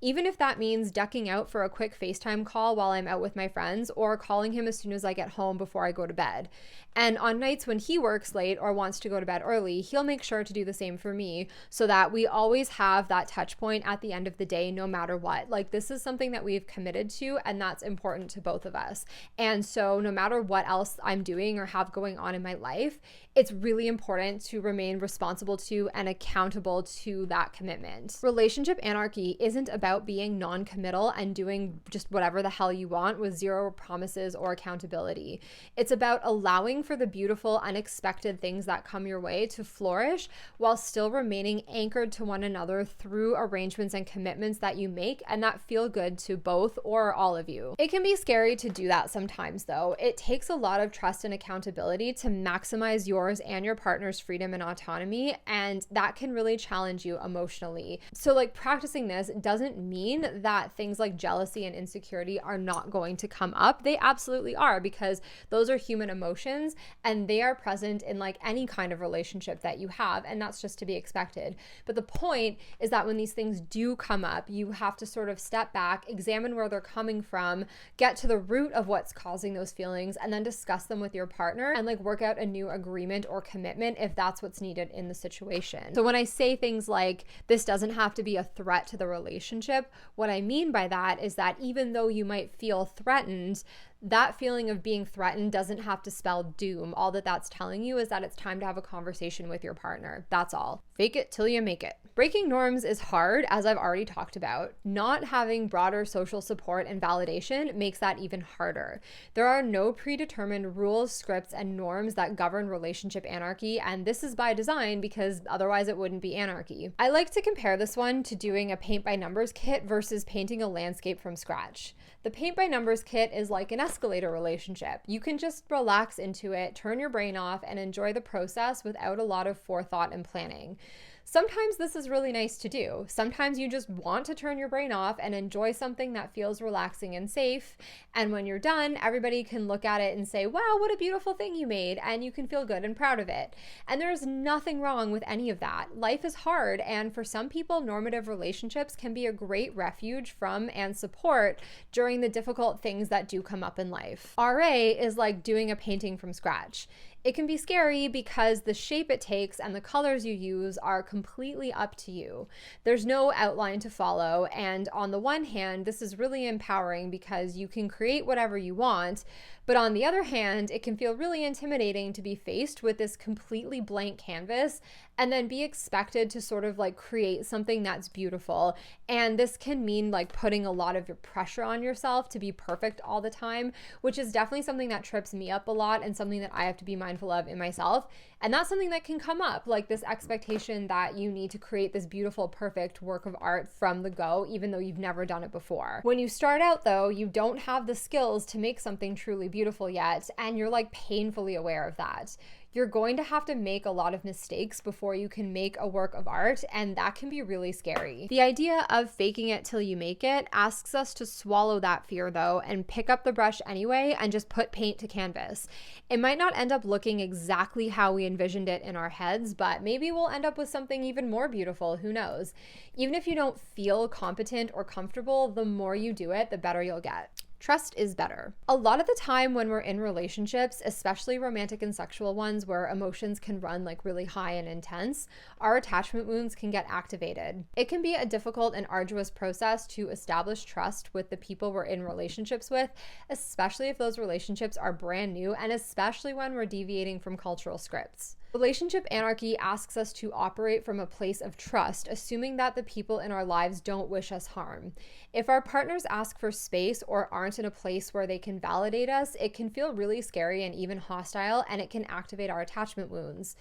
Even if that means ducking out for a quick FaceTime call while I'm out with my friends or calling him as soon as I get home before I go to bed. And on nights when he works late or wants to go to bed early, he'll make sure to do the same for me so that we always have that touch point at the end of the day, no matter what. Like, this is something that we've committed to, and that's important to both of us. And so no matter what else I'm doing or have going on in my life, it's really important to remain responsible to and accountable to that commitment. Relationship anarchy isn't about being non-committal and doing just whatever the hell you want with zero promises or accountability. It's about allowing for the beautiful, unexpected things that come your way to flourish while still remaining anchored to one another through arrangements and commitments that you make and that feel good to both or all of you. It can be scary to do that sometimes, though. It takes a lot of trust and accountability to maximize yours and your partner's freedom and autonomy, and that can really challenge you emotionally. So like, practicing this doesn't mean that things like jealousy and insecurity are not going to come up. They absolutely are, because those are human emotions and they are present in like any kind of relationship that you have, and that's just to be expected. But the point is that when these things do come up, you have to sort of step back, examine where they're coming from, get to the root of what's causing those feelings, and then discuss them with your partner and like work out a new agreement or commitment if that's what's needed in the situation. So when I say things like this doesn't have to be a threat to the relationship, what I mean by that is that even though you might feel threatened, that feeling of being threatened doesn't have to spell doom. All that that's telling you is that it's time to have a conversation with your partner. That's all. Fake it till you make it. Breaking norms is hard, as I've already talked about. Not having broader social support and validation makes that even harder. There are no predetermined rules, scripts, and norms that govern relationship anarchy, and this is by design because otherwise it wouldn't be anarchy. I like to compare this one to doing a paint by numbers kit versus painting a landscape from scratch. The paint by numbers kit is like an escalator relationship. You can just relax into it, turn your brain off, and enjoy the process without a lot of forethought and planning. Sometimes this is really nice to do. Sometimes you just want to turn your brain off and enjoy something that feels relaxing and safe. And when you're done, everybody can look at it and say, wow, what a beautiful thing you made. And you can feel good and proud of it. And there's nothing wrong with any of that. Life is hard. And for some people, normative relationships can be a great refuge from and support during the difficult things that do come up in life. RA is like doing a painting from scratch. It can be scary because the shape it takes and the colors you use are completely up to you. There's no outline to follow, and on the one hand, this is really empowering because you can create whatever you want, but on the other hand, it can feel really intimidating to be faced with this completely blank canvas and then be expected to sort of like create something that's beautiful. And this can mean like putting a lot of your pressure on yourself to be perfect all the time, which is definitely something that trips me up a lot and something that I have to be mindful of in myself. And that's something that can come up, like this expectation that you need to create this beautiful, perfect work of art from the go, even though you've never done it before. When you start out though, you don't have the skills to make something truly beautiful yet, and you're like painfully aware of that. You're going to have to make a lot of mistakes before you can make a work of art, and that can be really scary. The idea of faking it till you make it asks us to swallow that fear though and pick up the brush anyway and just put paint to canvas. It might not end up looking exactly how we envisioned it in our heads, but maybe we'll end up with something even more beautiful, who knows? Even if you don't feel competent or comfortable, the more you do it, the better you'll get. Trust is better. A lot of the time when we're in relationships, especially romantic and sexual ones where emotions can run like really high and intense, our attachment wounds can get activated. It can be a difficult and arduous process to establish trust with the people we're in relationships with, especially if those relationships are brand new and especially when we're deviating from cultural scripts. Relationship anarchy asks us to operate from a place of trust, assuming that the people in our lives don't wish us harm. If our partners ask for space or aren't in a place where they can validate us, it can feel really scary and even hostile, and it can activate our attachment wounds.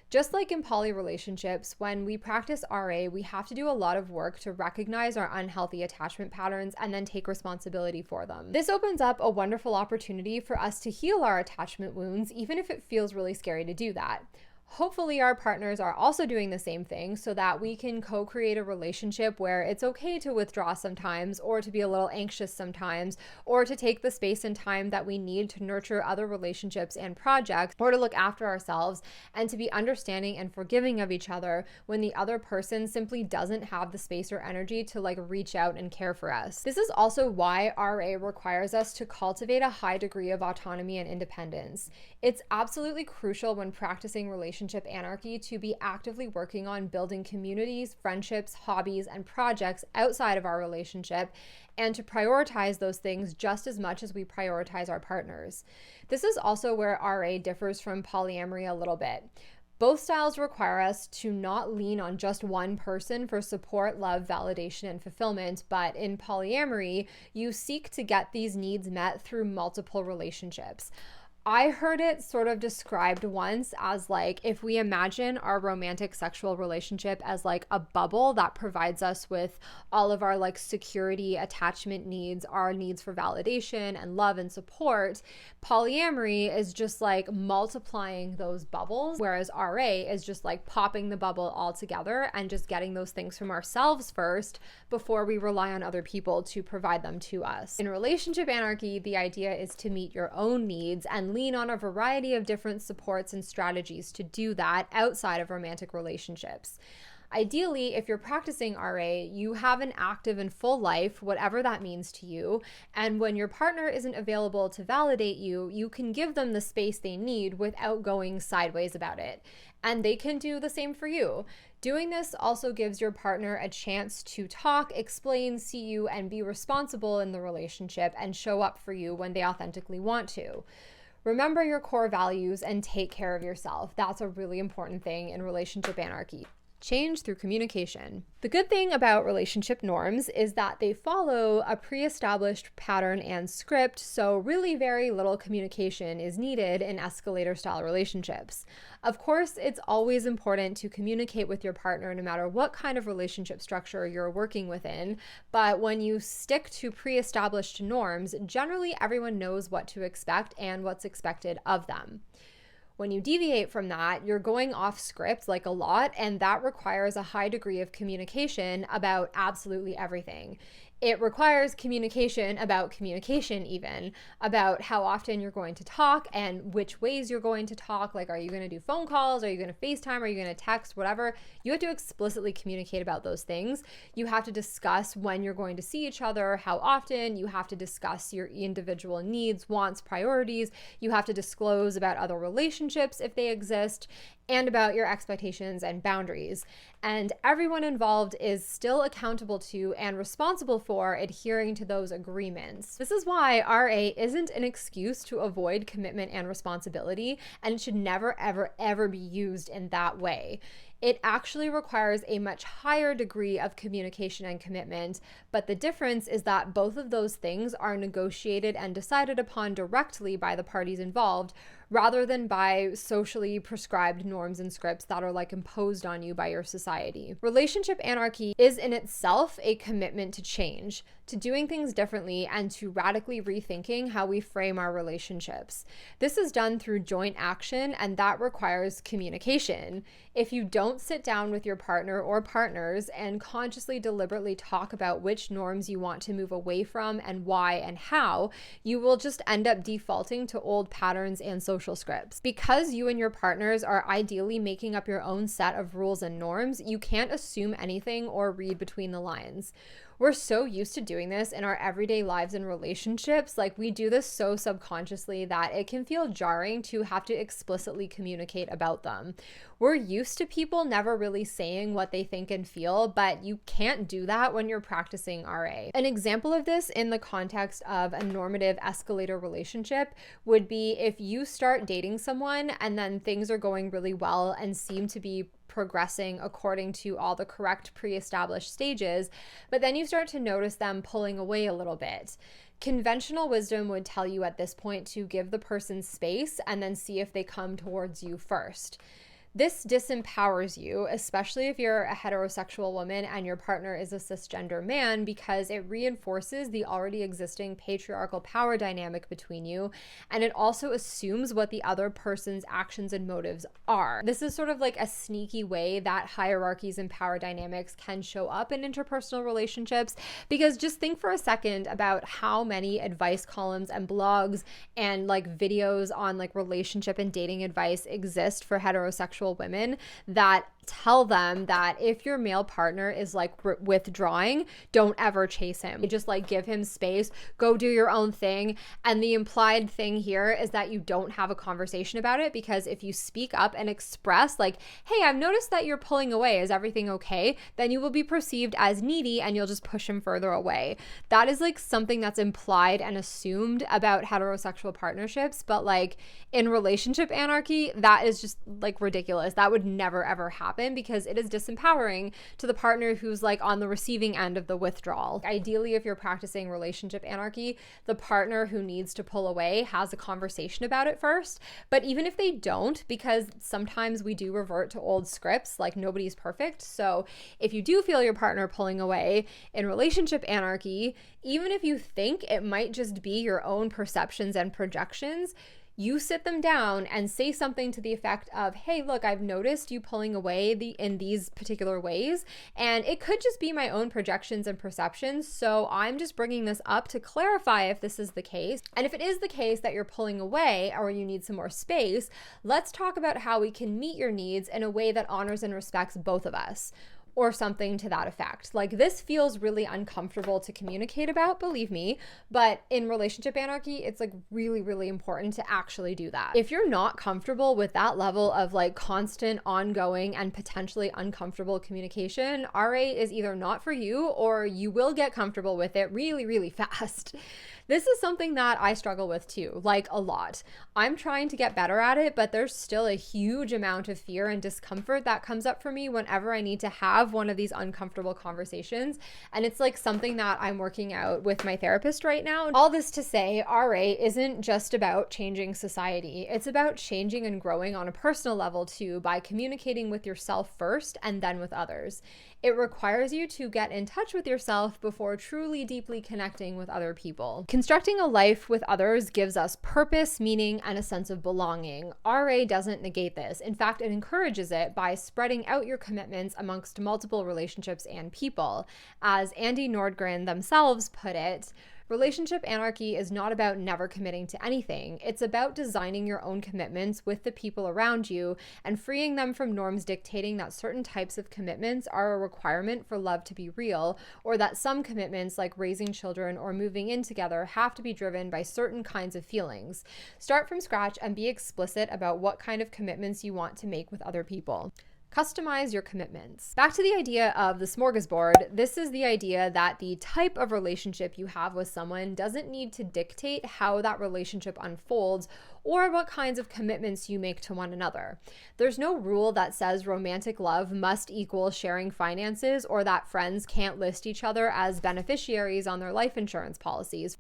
Just like in poly relationships, when we practice RA, we have to do a lot of work to recognize our unhealthy attachment patterns and then take responsibility for them. This opens up a wonderful opportunity for us to heal our attachment wounds, even if it feels really scary to do that. Hopefully our partners are also doing the same thing so that we can co-create a relationship where it's okay to withdraw sometimes, or to be a little anxious sometimes, or to take the space and time that we need to nurture other relationships and projects, or to look after ourselves, and to be understanding and forgiving of each other when the other person simply doesn't have the space or energy to like reach out and care for us. This is also why RA requires us to cultivate a high degree of autonomy and independence. It's absolutely crucial when practicing relationship anarchy to be actively working on building communities, friendships, hobbies, and projects outside of our relationship, and to prioritize those things just as much as we prioritize our partners. This is also where RA differs from polyamory a little bit. Both styles require us to not lean on just one person for support, love, validation, and fulfillment, but in polyamory, you seek to get these needs met through multiple relationships. I heard it sort of described once as like, if we imagine our romantic sexual relationship as like a bubble that provides us with all of our like security, attachment needs, our needs for validation and love and support, polyamory is just like multiplying those bubbles, whereas RA is just like popping the bubble all together and just getting those things from ourselves first before we rely on other people to provide them to us. In relationship anarchy, the idea is to meet your own needs and lean on a variety of different supports and strategies to do that outside of romantic relationships. Ideally, if you're practicing RA, you have an active and full life, whatever that means to you, and when your partner isn't available to validate you, you can give them the space they need without going sideways about it. And they can do the same for you. Doing this also gives your partner a chance to talk, explain, see you, and be responsible in the relationship and show up for you when they authentically want to. Remember your core values and take care of yourself. That's a really important thing in relationship anarchy. Change through communication. The good thing about relationship norms is that they follow a pre-established pattern and script, so really very little communication is needed in escalator-style relationships. Of course, it's always important to communicate with your partner no matter what kind of relationship structure you're working within, but when you stick to pre-established norms, generally everyone knows what to expect and what's expected of them. When you deviate from that, you're going off script like a lot, and that requires a high degree of communication about absolutely everything. It requires communication about communication, even about how often you're going to talk and which ways you're going to talk. Like, are you going to do phone calls? Are you going to FaceTime? Are you going to text? Whatever. You have to explicitly communicate about those things. You have to discuss when you're going to see each other, how often. You have to discuss your individual needs, wants, priorities. You have to disclose about other relationships if they exist, and about your expectations and boundaries. And everyone involved is still accountable to and responsible for adhering to those agreements. This is why RA isn't an excuse to avoid commitment and responsibility, and it should never, ever, ever be used in that way. It actually requires a much higher degree of communication and commitment, but the difference is that both of those things are negotiated and decided upon directly by the parties involved, rather than by socially prescribed norms and scripts that are like imposed on you by your society. Relationship anarchy is in itself a commitment to change, to doing things differently, and to radically rethinking how we frame our relationships. This is done through joint action, and that requires communication. If you don't sit down with your partner or partners and consciously, deliberately talk about which norms you want to move away from and why and how, you will just end up defaulting to old patterns and social scripts. Because you and your partners are ideally making up your own set of rules and norms, you can't assume anything or read between the lines. We're so used to doing this in our everyday lives and relationships. Like, we do this so subconsciously that it can feel jarring to have to explicitly communicate about them. We're used to people never really saying what they think and feel, but you can't do that when you're practicing RA. An example of this in the context of a normative escalator relationship would be if you start dating someone and then things are going really well and seem to be progressing according to all the correct pre-established stages, but then you start to notice them pulling away a little bit. Conventional wisdom would tell you at this point to give the person space and then see if they come towards you first. This disempowers you, especially if you're a heterosexual woman and your partner is a cisgender man, because it reinforces the already existing patriarchal power dynamic between you, and it also assumes what the other person's actions and motives are. This is sort of like a sneaky way that hierarchies and power dynamics can show up in interpersonal relationships, because just think for a second about how many advice columns and blogs and like videos on like relationship and dating advice exist for heterosexual women that tell them that if your male partner is like withdrawing, don't ever chase him. Just like give him space, go do your own thing. And the implied thing here is that you don't have a conversation about it, because if you speak up and express like, hey, I've noticed that you're pulling away, is everything okay? Then you will be perceived as needy and you'll just push him further away. That is like something that's implied and assumed about heterosexual partnerships, but like in relationship anarchy, that is just like ridiculous. That would never ever happen, because it is disempowering to the partner who's like on the receiving end of the withdrawal. Ideally, if you're practicing relationship anarchy, the partner who needs to pull away has a conversation about it first. But even if they don't, because sometimes we do revert to old scripts, like nobody's perfect. So if you do feel your partner pulling away in relationship anarchy, even if you think it might just be your own perceptions and projections, you sit them down and say something to the effect of, hey, look, I've noticed you pulling away in these particular ways, and it could just be my own projections and perceptions, so I'm just bringing this up to clarify if this is the case. And if it is the case that you're pulling away or you need some more space, let's talk about how we can meet your needs in a way that honors and respects both of us. or something to that effect. Like, this feels really uncomfortable to communicate about, believe me, but in relationship anarchy, it's like really, really important to actually do that. If you're not comfortable with that level of like constant, ongoing, and potentially uncomfortable communication, RA is either not for you or you will get comfortable with it really, really fast. This is something that I struggle with too, like a lot. I'm trying to get better at it, but there's still a huge amount of fear and discomfort that comes up for me whenever I need to have one of these uncomfortable conversations. And it's like something that I'm working out with my therapist right now. All this to say, RA isn't just about changing society. It's about changing and growing on a personal level too, by communicating with yourself first and then with others. It requires you to get in touch with yourself before truly deeply connecting with other people. Constructing a life with others gives us purpose, meaning, and a sense of belonging. RA doesn't negate this. In fact, it encourages it by spreading out your commitments amongst multiple relationships and people. As Andy Nordgren themselves put it, relationship anarchy is not about never committing to anything. It's about designing your own commitments with the people around you and freeing them from norms dictating that certain types of commitments are a requirement for love to be real, or that some commitments like raising children or moving in together have to be driven by certain kinds of feelings. Start from scratch and be explicit about what kind of commitments you want to make with other people. Customize your commitments. Back to the idea of the smorgasbord, this is the idea that the type of relationship you have with someone doesn't need to dictate how that relationship unfolds or what kinds of commitments you make to one another. There's no rule that says romantic love must equal sharing finances or that friends can't list each other as beneficiaries on their life insurance policies.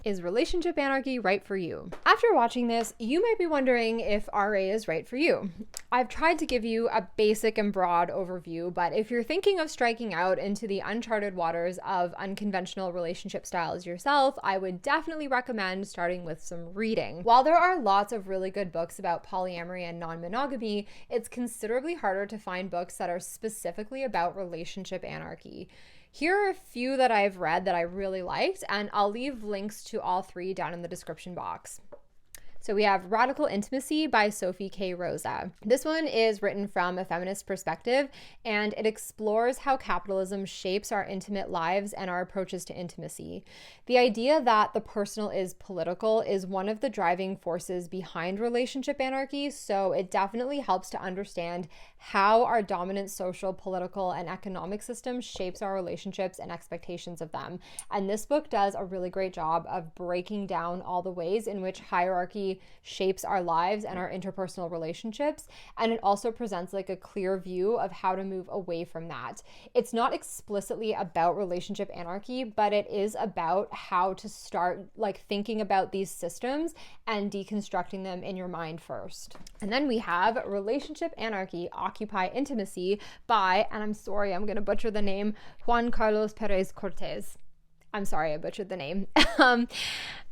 Is relationship anarchy right for you? After watching this, you might be wondering if RA is right for you. I've tried to give you a basic and broad overview, but if you're thinking of striking out into the uncharted waters of unconventional relationship styles yourself, I would definitely recommend starting with some reading. While there are lots of really good books about polyamory and non-monogamy, it's considerably harder to find books that are specifically about relationship anarchy. Here are a few that I've read that I really liked, and I'll leave links to all three down in the description box. So we have Radical Intimacy by Sophie K. Rosa. This one is written from a feminist perspective, and it explores how capitalism shapes our intimate lives and our approaches to intimacy. The idea that the personal is political is one of the driving forces behind relationship anarchy, so it definitely helps to understand how our dominant social, political, and economic system shapes our relationships and expectations of them. And this book does a really great job of breaking down all the ways in which hierarchy shapes our lives and our interpersonal relationships, and it also presents like a clear view of how to move away from that. It's not explicitly about relationship anarchy, but it is about how to start like thinking about these systems and deconstructing them in your mind first. And then we have Relationship Anarchy, Occupy Intimacy by, and I'm sorry, I'm gonna butcher the name, Juan Carlos Perez Cortez. I'm sorry, I butchered the name.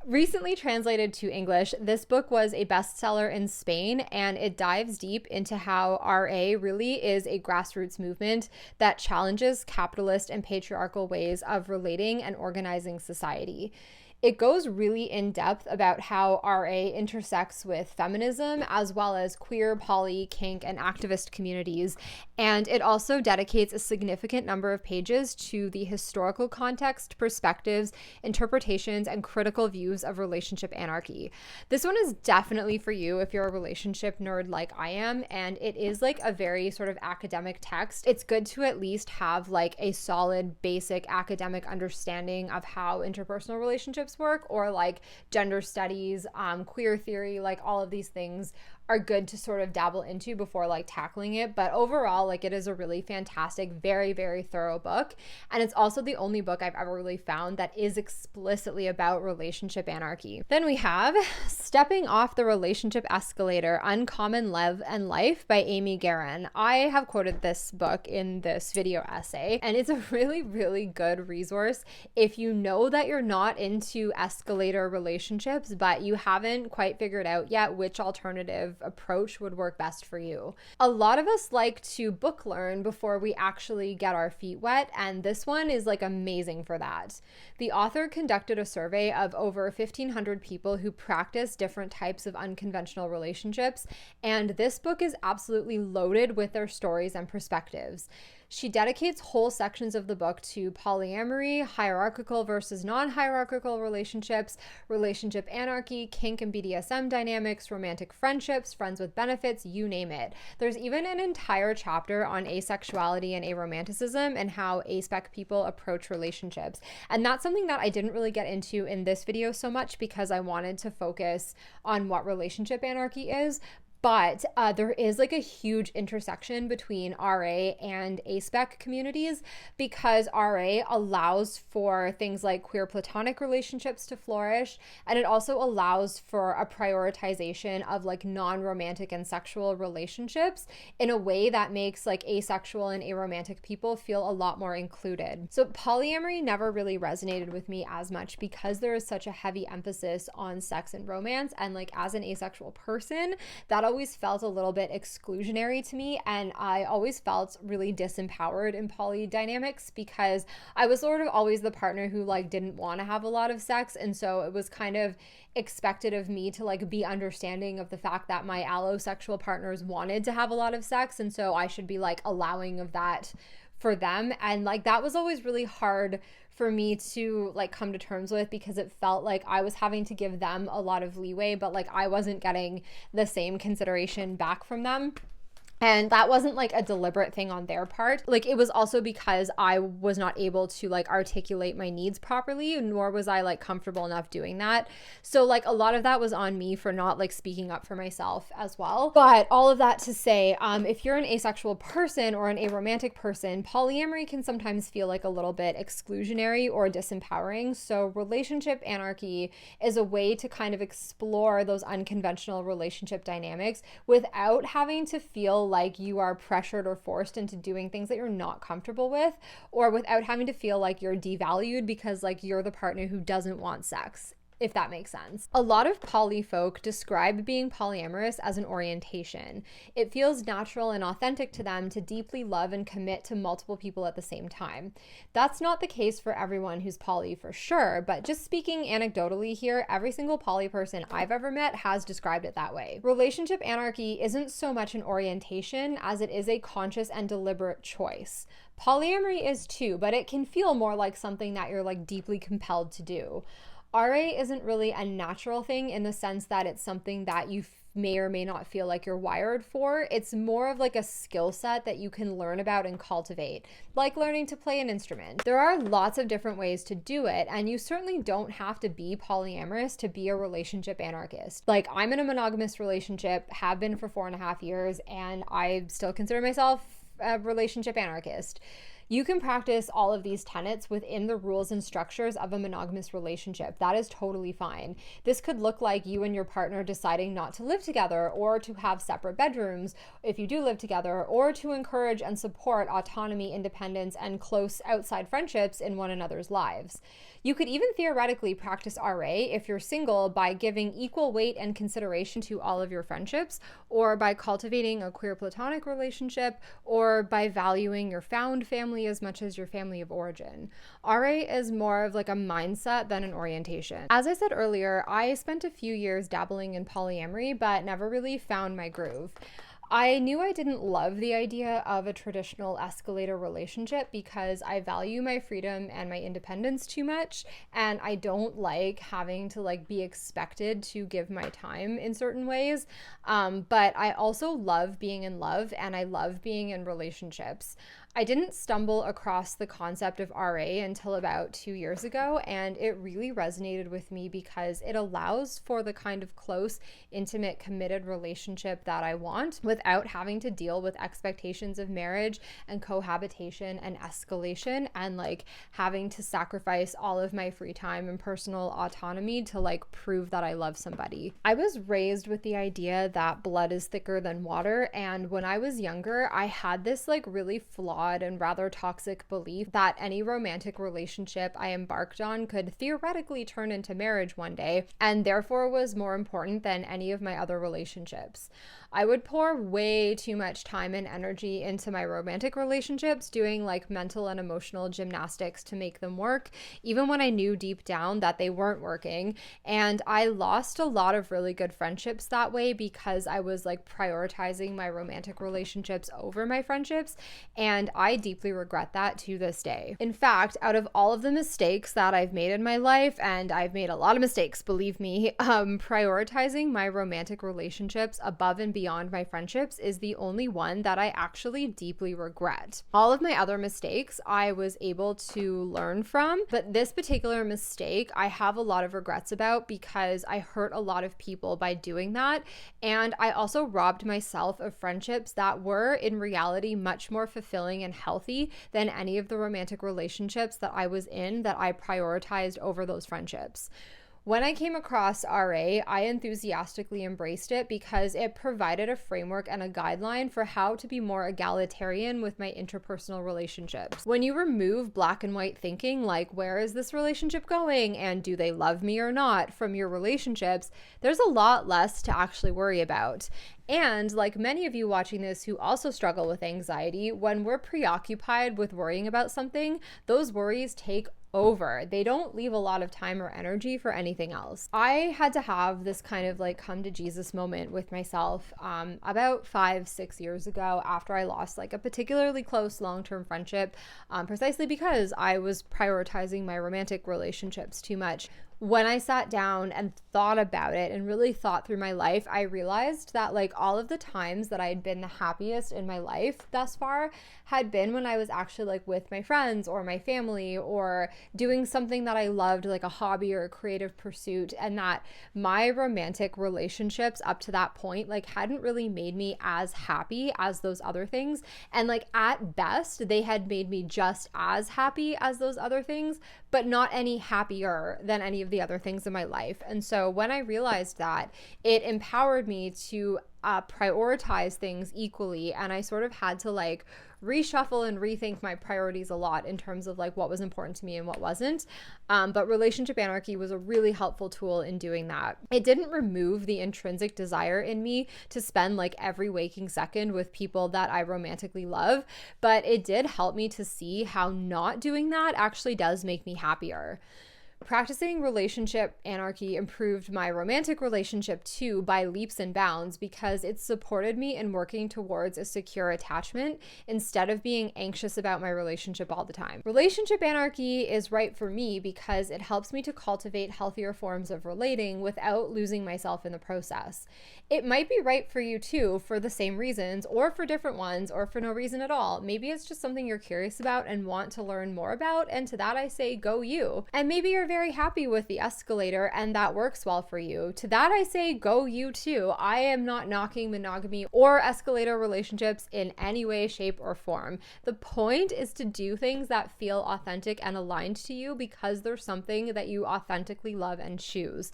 Recently translated to English, this book was a bestseller in Spain, and it dives deep into how RA really is a grassroots movement that challenges capitalist and patriarchal ways of relating and organizing society. It goes really in depth about how RA intersects with feminism as well as queer, poly, kink, and activist communities. And it also dedicates a significant number of pages to the historical context, perspectives, interpretations, and critical views of relationship anarchy. This one is definitely for you if you're a relationship nerd like I am, and it is like a very sort of academic text. It's good to at least have like a solid basic academic understanding of how interpersonal relationships work, or like gender studies, queer theory, like all of these things are good to sort of dabble into before like tackling it. But overall, like it is a really fantastic, very, very thorough book. And it's also the only book I've ever really found that is explicitly about relationship anarchy. Then we have Stepping Off the Relationship Escalator, Uncommon Love and Life by Amy Guerin. I have quoted this book in this video essay, and it's a really, really good resource if you know that you're not into escalator relationships, but you haven't quite figured out yet which alternative approach would work best for you. A lot of us like to book learn before we actually get our feet wet, and this one is like amazing for that. The author conducted a survey of over 1,500 people who practice different types of unconventional relationships, and this book is absolutely loaded with their stories and perspectives. She dedicates whole sections of the book to polyamory, hierarchical versus non-hierarchical relationships, relationship anarchy, kink and BDSM dynamics, romantic friendships, friends with benefits, you name it. There's even an entire chapter on asexuality and aromanticism and how aspec people approach relationships. And that's something that I didn't really get into in this video so much because I wanted to focus on what relationship anarchy is. But there is like a huge intersection between RA and aspec communities because RA allows for things like queer platonic relationships to flourish, and it also allows for a prioritization of like non-romantic and sexual relationships in a way that makes like asexual and aromantic people feel a lot more included. So polyamory never really resonated with me as much because there is such a heavy emphasis on sex and romance, and like as an asexual person, that always felt a little bit exclusionary to me, and I always felt really disempowered in poly dynamics because I was sort of always the partner who like didn't want to have a lot of sex, and so it was kind of expected of me to like be understanding of the fact that my allosexual partners wanted to have a lot of sex, and so I should be like allowing of that for them. And like that was always really hard for me to like come to terms with because it felt like I was having to give them a lot of leeway, but like I wasn't getting the same consideration back from them. And that wasn't like a deliberate thing on their part. Like it was also because I was not able to like articulate my needs properly, nor was I like comfortable enough doing that. So like a lot of that was on me for not like speaking up for myself as well. But all of that to say, if you're an asexual person or an aromantic person, polyamory can sometimes feel like a little bit exclusionary or disempowering. So relationship anarchy is a way to kind of explore those unconventional relationship dynamics without having to feel like you are pressured or forced into doing things that you're not comfortable with, or without having to feel like you're devalued because like you're the partner who doesn't want sex, if that makes sense. A lot of poly folk describe being polyamorous as an orientation. It feels natural and authentic to them to deeply love and commit to multiple people at the same time. That's not the case for everyone who's poly for sure, but just speaking anecdotally here, every single poly person I've ever met has described it that way. Relationship anarchy isn't so much an orientation as it is a conscious and deliberate choice. Polyamory is too, but it can feel more like something that you're like deeply compelled to do. RA isn't really a natural thing in the sense that it's something that you may or may not feel like you're wired for. It's more of like a skill set that you can learn about and cultivate, like learning to play an instrument. There are lots of different ways to do it, and you certainly don't have to be polyamorous to be a relationship anarchist. Like I'm in a monogamous relationship, have been for 4.5 years, and I still consider myself a relationship anarchist. You can practice all of these tenets within the rules and structures of a monogamous relationship. That is totally fine. This could look like you and your partner deciding not to live together, or to have separate bedrooms if you do live together, or to encourage and support autonomy, independence, and close outside friendships in one another's lives. You could even theoretically practice RA if you're single by giving equal weight and consideration to all of your friendships, or by cultivating a queer platonic relationship, or by valuing your found family as much as your family of origin. RA is more of like a mindset than an orientation. As I said earlier, I spent a few years dabbling in polyamory, but never really found my groove. I knew I didn't love the idea of a traditional escalator relationship because I value my freedom and my independence too much, and I don't like having to like be expected to give my time in certain ways. But I also love being in love, and I love being in relationships. I didn't stumble across the concept of RA until about 2 years ago, and it really resonated with me because it allows for the kind of close, intimate, committed relationship that I want without having to deal with expectations of marriage and cohabitation and escalation, and like having to sacrifice all of my free time and personal autonomy to like prove that I love somebody. I was raised with the idea that blood is thicker than water, and when I was younger, I had this like really flawed and rather toxic belief that any romantic relationship I embarked on could theoretically turn into marriage one day, and therefore was more important than any of my other relationships. I would pour way too much time and energy into my romantic relationships, doing like mental and emotional gymnastics to make them work, even when I knew deep down that they weren't working. And I lost a lot of really good friendships that way because I was like prioritizing my romantic relationships over my friendships. And and I deeply regret that to this day. In fact, out of all of the mistakes that I've made in my life, and I've made a lot of mistakes, believe me, prioritizing my romantic relationships above and beyond my friendships is the only one that I actually deeply regret. All of my other mistakes I was able to learn from, but this particular mistake I have a lot of regrets about because I hurt a lot of people by doing that, and I also robbed myself of friendships that were in reality much more fulfilling and healthy than any of the romantic relationships that I was in that I prioritized over those friendships. When I came across RA, I enthusiastically embraced it because it provided a framework and a guideline for how to be more egalitarian with my interpersonal relationships. When you remove black and white thinking, like where is this relationship going and do they love me or not, from your relationships, there's a lot less to actually worry about. And like many of you watching this who also struggle with anxiety, when we're preoccupied with worrying about something, those worries take over. They don't leave a lot of time or energy for anything else. I had to have this kind of like come to Jesus moment with myself about 5-6 years ago after I lost like a particularly close long-term friendship, precisely because I was prioritizing my romantic relationships too much. When I sat down and thought about it and really thought through my life, I realized that like all of the times that I had been the happiest in my life thus far had been when I was actually like with my friends or my family or doing something that I loved, like a hobby or a creative pursuit, and that my romantic relationships up to that point like hadn't really made me as happy as those other things. And like at best, they had made me just as happy as those other things, but not any happier than any of the other things in my life. And so when I realized that, it empowered me to prioritize things equally, and I sort of had to like reshuffle and rethink my priorities a lot in terms of like what was important to me and what wasn't. But Relationship Anarchy was a really helpful tool in doing that. It didn't remove the intrinsic desire in me to spend like every waking second with people that I romantically love, but it did help me to see how not doing that actually does make me happier. Practicing Relationship Anarchy improved my romantic relationship too by leaps and bounds because it supported me in working towards a secure attachment instead of being anxious about my relationship all the time. Relationship Anarchy is right for me because it helps me to cultivate healthier forms of relating without losing myself in the process. It might be right for you too for the same reasons, or for different ones, or for no reason at all. Maybe it's just something you're curious about and want to learn more about, and to that I say go you. And maybe you're very happy with the escalator and that works well for you. To that I say go you too. I am not knocking monogamy or escalator relationships in any way, shape, or form. The point is to do things that feel authentic and aligned to you because there's something that you authentically love and choose.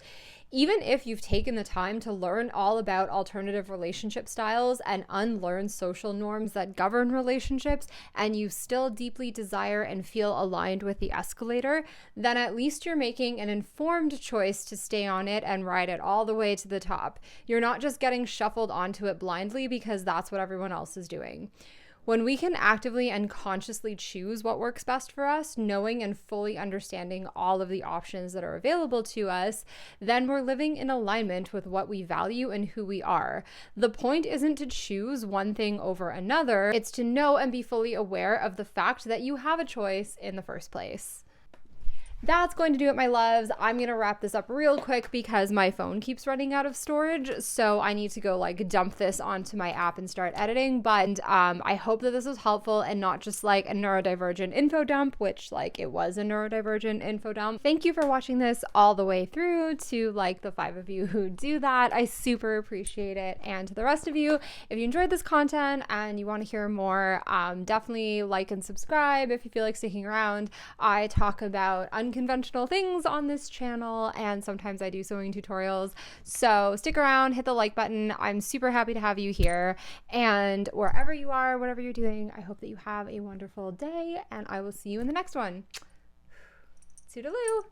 Even if you've taken the time to learn all about alternative relationship styles and unlearn social norms that govern relationships, and you still deeply desire and feel aligned with the escalator, then at least you're making an informed choice to stay on it and ride it all the way to the top. You're not just getting shuffled onto it blindly because that's what everyone else is doing. When we can actively and consciously choose what works best for us, knowing and fully understanding all of the options that are available to us, then we're living in alignment with what we value and who we are. The point isn't to choose one thing over another, it's to know and be fully aware of the fact that you have a choice in the first place. That's going to do it, my loves. I'm going to wrap this up real quick because my phone keeps running out of storage. So I need to go like dump this onto my app and start editing. But I hope that this was helpful and not just like a neurodivergent info dump, which like it was a neurodivergent info dump. Thank you for watching this all the way through, to like the 5 of you who do that. I super appreciate it. And to the rest of you, if you enjoyed this content and you want to hear more, definitely like and subscribe if you feel like sticking around. I talk about unconventional things on this channel, and sometimes I do sewing tutorials, so stick around, hit the like button. I'm super happy to have you here, and wherever you are, whatever you're doing, I hope that you have a wonderful day, and I will see you in the next one. Toodaloo.